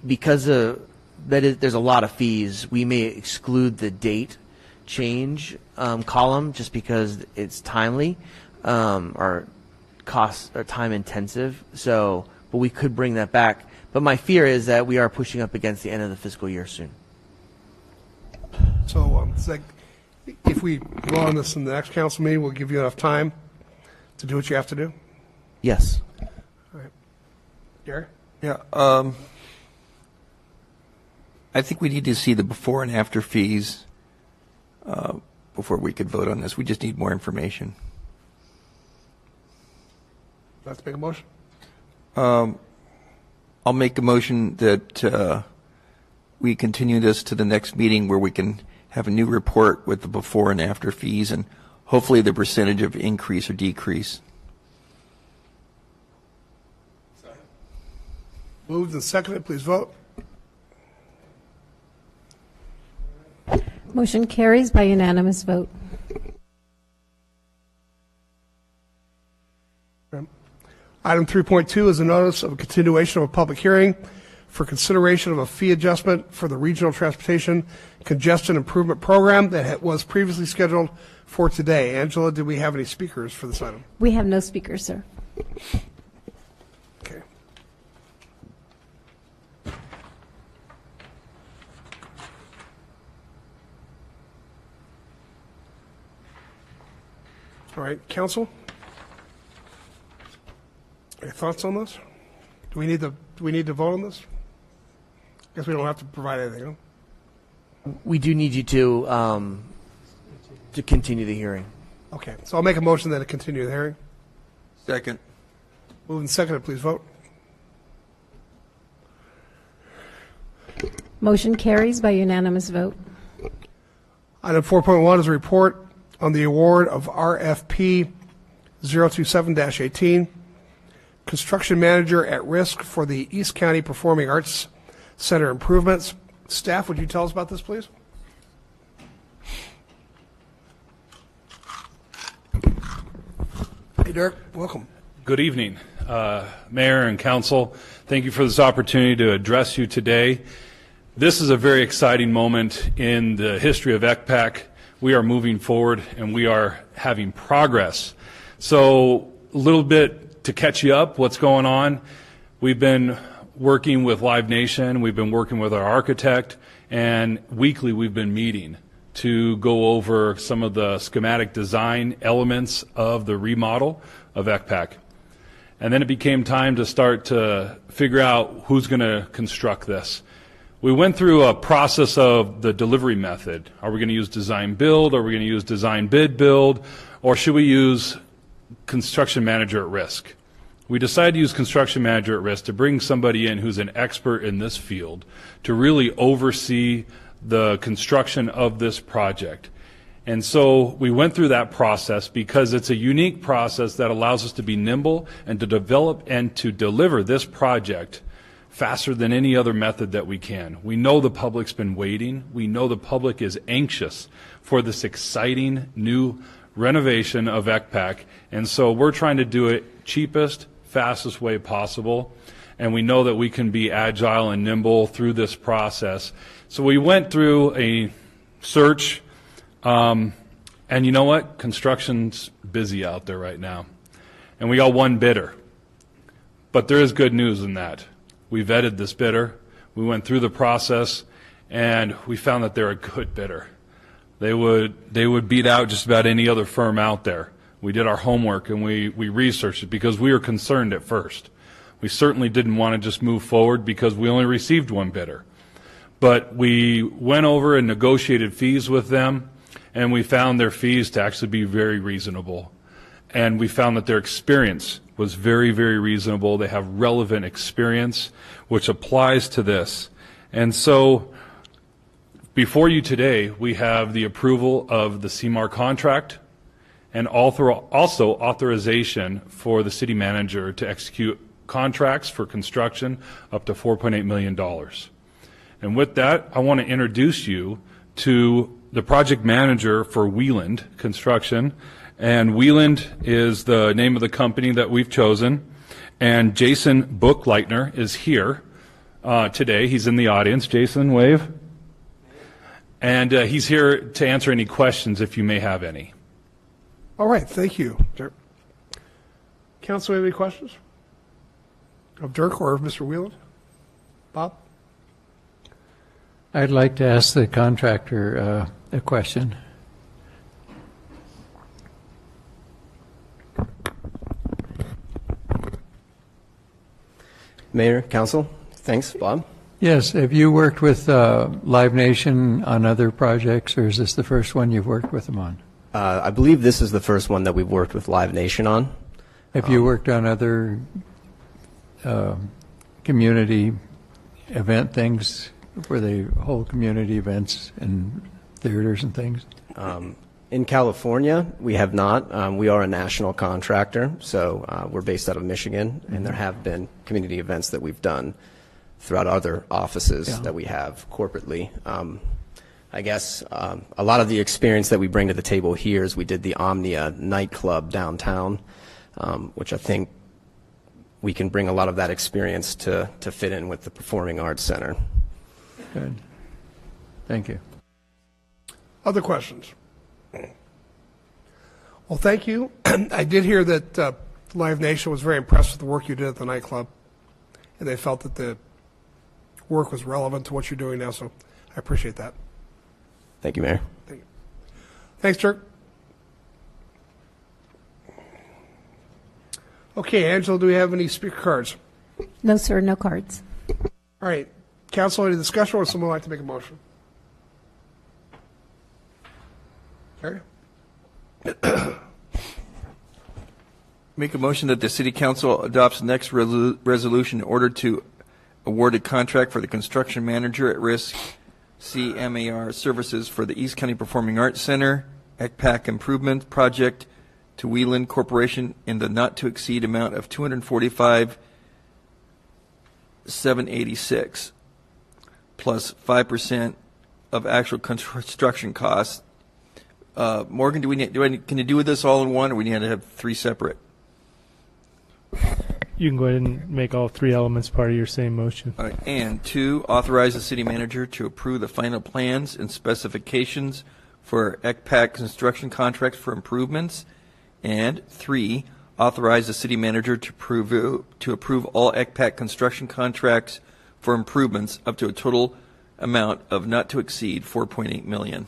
Because there's a lot of fees, we may exclude the date change column just because it's timely or cost or time intensive. So, but we could bring that back. But my fear is that we are pushing up against the end of the fiscal year soon. So it's like if we go on this in the next council meeting, we'll give you enough time to do what you have to do? Yes. All right. Gary? Yeah. I think we need to see the before and after fees before we could vote on this. We just need more information. Let's make a motion. I'll make a motion that we continue this to the next meeting where we can have a new report with the before and after fees and hopefully the percentage of increase or decrease. Moved and seconded. Please vote. Motion carries by unanimous vote. Item 3.2 is a notice of a continuation of a public hearing for consideration of a fee adjustment for the Regional Transportation Congestion Improvement Program that was previously scheduled for today. Angela, did we have any speakers for this item? We have no speakers, sir. Okay. All right, council? Any thoughts on this? Do we need to vote on this? Guess we don't have to provide anything, huh? we do need you to continue the hearing. Okay, so I'll make a motion then to continue the hearing. Second. Moving seconded, please vote. Motion carries by unanimous vote. Item 4.1 is a report on the award of RFP 027-18, construction manager at risk for the East County Performing Arts Center improvements. Staff, would you tell us about this, please? Hey, Dirk, welcome. Good evening, Mayor and Council. Thank you for this opportunity to address you today. This is a very exciting moment in the history of ECPAC. We are moving forward and we are having progress. So a little bit to catch you up, what's going on. We've been working with Live Nation, we've been working with our architect, and weekly we've been meeting to go over some of the schematic design elements of the remodel of ECPAC. And then it became time to start to figure out who's going to construct this. We went through a process of the delivery method. Are we going to use design build? Are we going to use design bid build? Or should we use construction manager at risk? We decided to use construction manager at risk to bring somebody in who's an expert in this field to really oversee the construction of this project. And so we went through that process because it's a unique process that allows us to be nimble and to develop and to deliver this project faster than any other method that we can. We know the public's been waiting. We know the public is anxious for this exciting new renovation of ECPAC. And so we're trying to do it cheapest, fastest way possible. And we know that we can be agile and nimble through this process. So we went through a search, and you know what? Construction's busy out there right now. And we got one bidder. But there is good news in that. We vetted this bidder. We went through the process, and we found that they're a good bidder. They would beat out just about any other firm out there. We did our homework, and we researched it because we were concerned at first. We certainly didn't want to just move forward because we only received one bidder. But we went over and negotiated fees with them, and we found their fees to actually be very reasonable. And we found that their experience was very, very reasonable. They have relevant experience, which applies to this. And so before you today, we have the approval of the CMAR contract and also authorization for the city manager to execute contracts for construction up to $4.8 million. And with that, I want to introduce you to the project manager for Wieland Construction. And Wieland is the name of the company that we've chosen. And Jason Bookleitner is here today. He's in the audience. Jason, wave. And he's here to answer any questions if you may have any. All right, thank you, Dirk. Council, have any questions? Of Dirk or of Mr. Wieland? Bob? I'd like to ask the contractor a question. Mayor, Council, thanks. Bob? Yes, have you worked with Live Nation on other projects, or is this the first one you've worked with them on? I believe this is the first one that we've worked with Live Nation on. Have you worked on other community event things where they hold community events and theaters and things? In California, we have not. We are a national contractor, so we're based out of Michigan, and there have been community events that we've done throughout other offices that we have corporately. I guess a lot of the experience that we bring to the table here is we did the Omnia nightclub downtown, which I think we can bring a lot of that experience to fit in with the Performing Arts Center. Good. Thank you. Other questions? Well, thank you. I did hear that Live Nation was very impressed with the work you did at the nightclub, and they felt that the work was relevant to what you're doing now, so I appreciate that. Thank you, Mayor. Thank you. Thanks, Dirk. Okay, Angela, do we have any speaker cards? No, sir, no cards. All right. Council, any discussion, or would someone like to make a motion? Harry? Make a motion that the City Council adopts the next resolution in order to award a contract for the construction manager at risk CMAR services for the East County Performing Arts Center ECPAC Improvement Project to Wheeland Corporation in the not to exceed amount of $245,786 plus 5% of actual construction costs. Morgan, can you do this all in one, or we need to have three separate? You can go ahead and make all three elements part of your same motion. All right. And 2, authorize the city manager to approve the final plans and specifications for ECPAC construction contracts for improvements. And 3, authorize the city manager to approve all ECPAC construction contracts for improvements up to a total amount of not to exceed $4.8 million.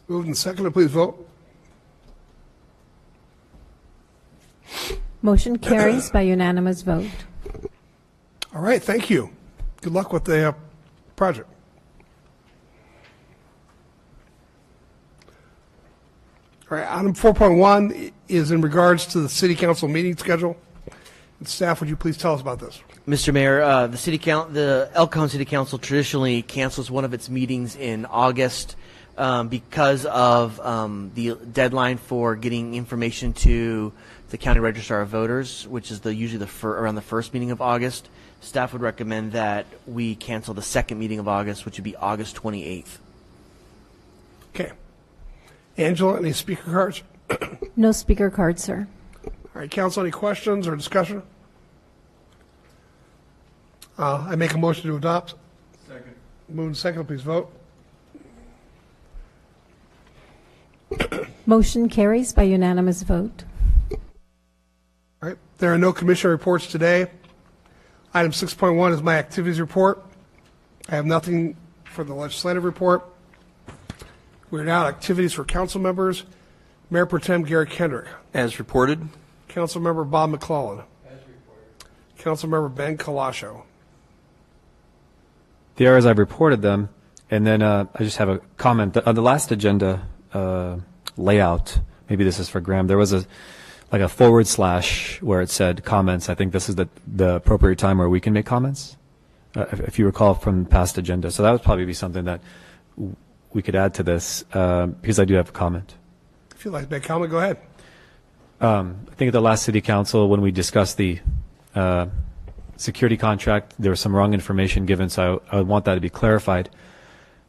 Moved and seconded. Please vote. Motion carries by unanimous vote. All right, thank you. Good luck with the project. All right, item 4.1 is in regards to the city council meeting schedule. And staff, would you please tell us about this? Mr. Mayor, the El Cajon City Council traditionally cancels one of its meetings in August because of the deadline for getting information to the County Registrar of Voters, which is usually around the first meeting of August. Staff would recommend that we cancel the second meeting of August, which would be August 28th. Okay. Angela, any speaker cards? No speaker cards, sir. All right, council, any questions or discussion? I make a motion to adopt. Second. Move and second, please vote. Motion carries by unanimous vote. All right, there are no commission reports today. Item 6.1 is my activities report. I have nothing for the legislative report. We're now at activities for council members. Mayor Pro Tem Gary Kendrick. As reported. Council Member Bob McClellan. As reported. Council Member Ben Kalasho. The errors, I've reported them, and then I just have a comment. On the last agenda layout, maybe this is for Graham, there was a / where it said comments. I think this is the appropriate time where we can make comments, if you recall from past agenda. So that would probably be something that we could add to this, because I do have a comment. If you'd like to make a comment, go ahead. I think at the last city council, when we discussed the security contract, there was some wrong information given, so I would want that to be clarified,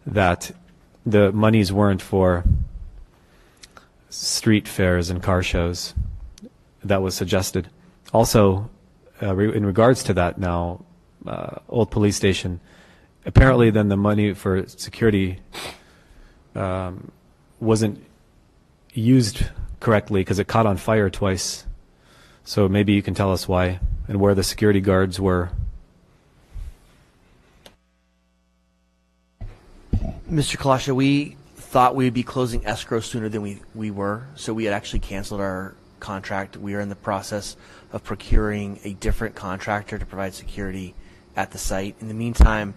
that the monies weren't for street fairs and car shows. That was suggested. Also, in regards to that now, Old Police Station, apparently then the money for security wasn't used correctly because it caught on fire twice. So maybe you can tell us why and where the security guards were. Mr. Kalasha, we thought we would be closing escrow sooner than we were, so we had actually canceled our contract. We are in the process of procuring a different contractor to provide security at the site. In the meantime,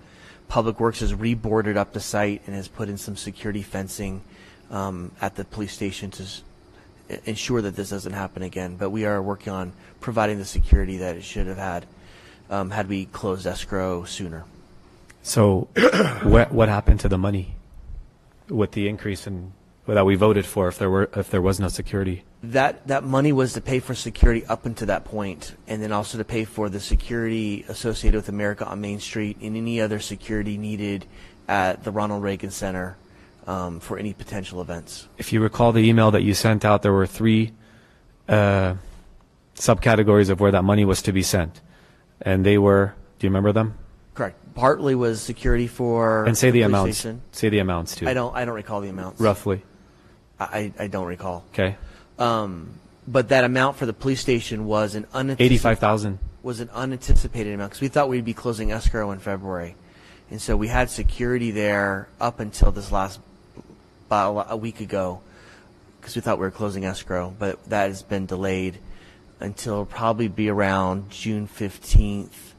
Public Works has reboarded up the site and has put in some security fencing at the police station to ensure that this doesn't happen again. But we are working on providing the security that it should have had had we closed escrow sooner. So what happened to the money with the increase in that we voted for if there was no security? That money was to pay for security up until that point, and then also to pay for the security associated with America on Main Street and any other security needed at the Ronald Reagan Center for any potential events. If you recall the email that you sent out, there were 3 subcategories of where that money was to be sent, and they were. Do you remember them? Correct. Partly was security for and say the police amounts. station. Say the amounts too. I don't recall the amounts. Roughly. I don't recall. Okay. But that amount for the police station was an $85,000. Was an unanticipated amount because we thought we'd be closing escrow in February, and so we had security there up until this last about a week ago because we thought we were closing escrow, but that has been delayed until probably be around June 15th.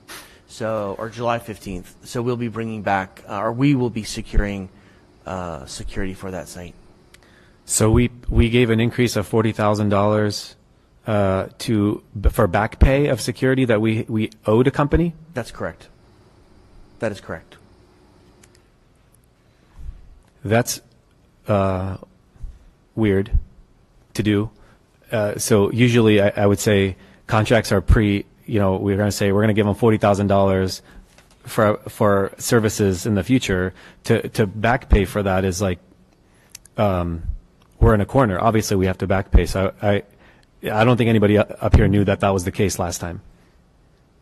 Or July 15th. So we'll be bringing back, or we will be securing security for that site. So we gave an increase of $40,000 for back pay of security that we owed a company? That's correct. That is correct. That's weird to do. So usually I would say contracts are we're going to say we're going to give them $40,000 for services in the future. To back pay for that is like we're in a corner. Obviously we have to back pay. So I don't think anybody up here knew that was the case last time.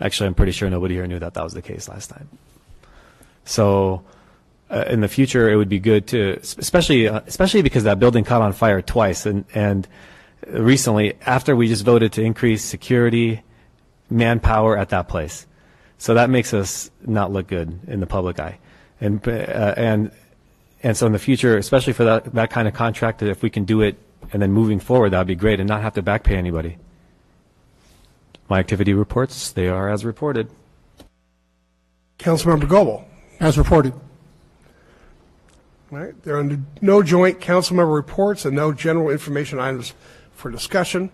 Actually, I'm pretty sure nobody here knew that was the case last time. So in the future, it would be good to, especially because that building caught on fire twice, and recently, after we just voted to increase security, manpower at that place. So that makes us not look good in the public eye. And so in the future, especially for that kind of contract, if we can do it and then moving forward, that would be great, and not have to back pay anybody. My activity reports, they are as reported. Councilmember Goebel. As reported. All right. There are no joint councilmember reports and no general information items for discussion.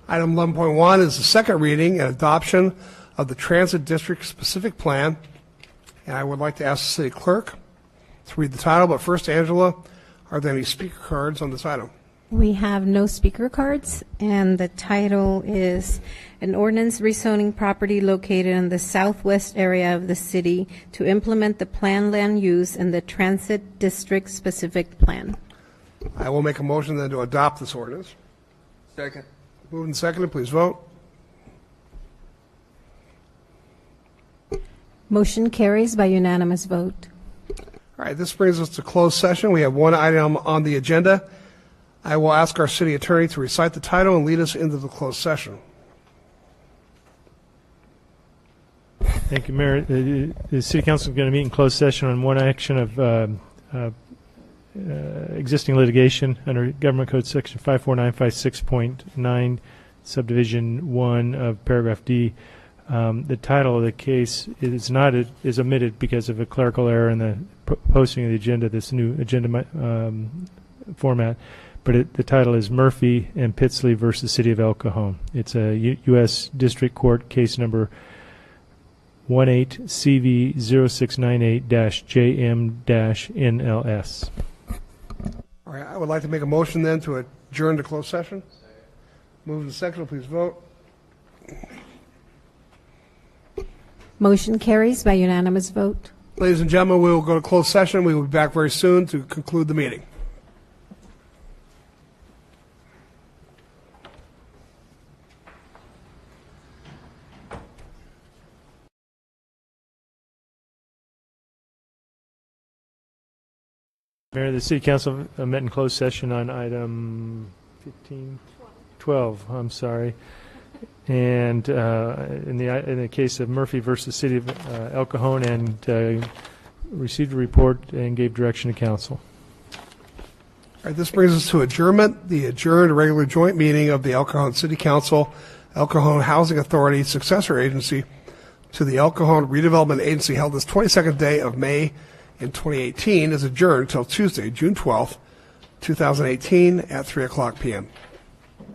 Item 11.1 is the second reading and adoption of the Transit District Specific Plan. And I would like to ask the city clerk to read the title. But first, Angela, are there any speaker cards on this item? We have no speaker cards, and the title is an ordinance rezoning property located in the southwest area of the city to implement the planned land use in the Transit District Specific Plan. I will make a motion then to adopt this ordinance. Second. Moved and seconded, please vote. Motion carries by unanimous vote. All right, this brings us to closed session. We have one item on the agenda. I will ask our city attorney to recite the title and lead us into the closed session. Thank you, Mayor. The City Council is going to meet in closed session on one action of existing litigation under Government Code Section 54956.9, Subdivision 1 of Paragraph D. The title of the case is omitted because of a clerical error in the posting of the agenda, this new agenda format. But the title is Murphy and Pitsley versus City of El Cajon. It's a U.S. District Court case number 18CV0698-JM-NLS. All right, I would like to make a motion then to adjourn to closed session. Move and second, please vote. Motion carries by unanimous vote. Ladies and gentlemen, we will go to closed session. We will be back very soon to conclude the meeting. Mayor, the City Council met in closed session on item 12, I'm sorry. And in the case of Murphy versus City of El Cajon, and received a report and gave direction to council. All right, this brings us to adjournment. The adjourned regular joint meeting of the El Cajon City Council, El Cajon Housing Authority successor agency to the El Cajon Redevelopment Agency, held this 22nd day of May in 2018, is adjourned until Tuesday, June 12th, 2018 at 3:00 p.m.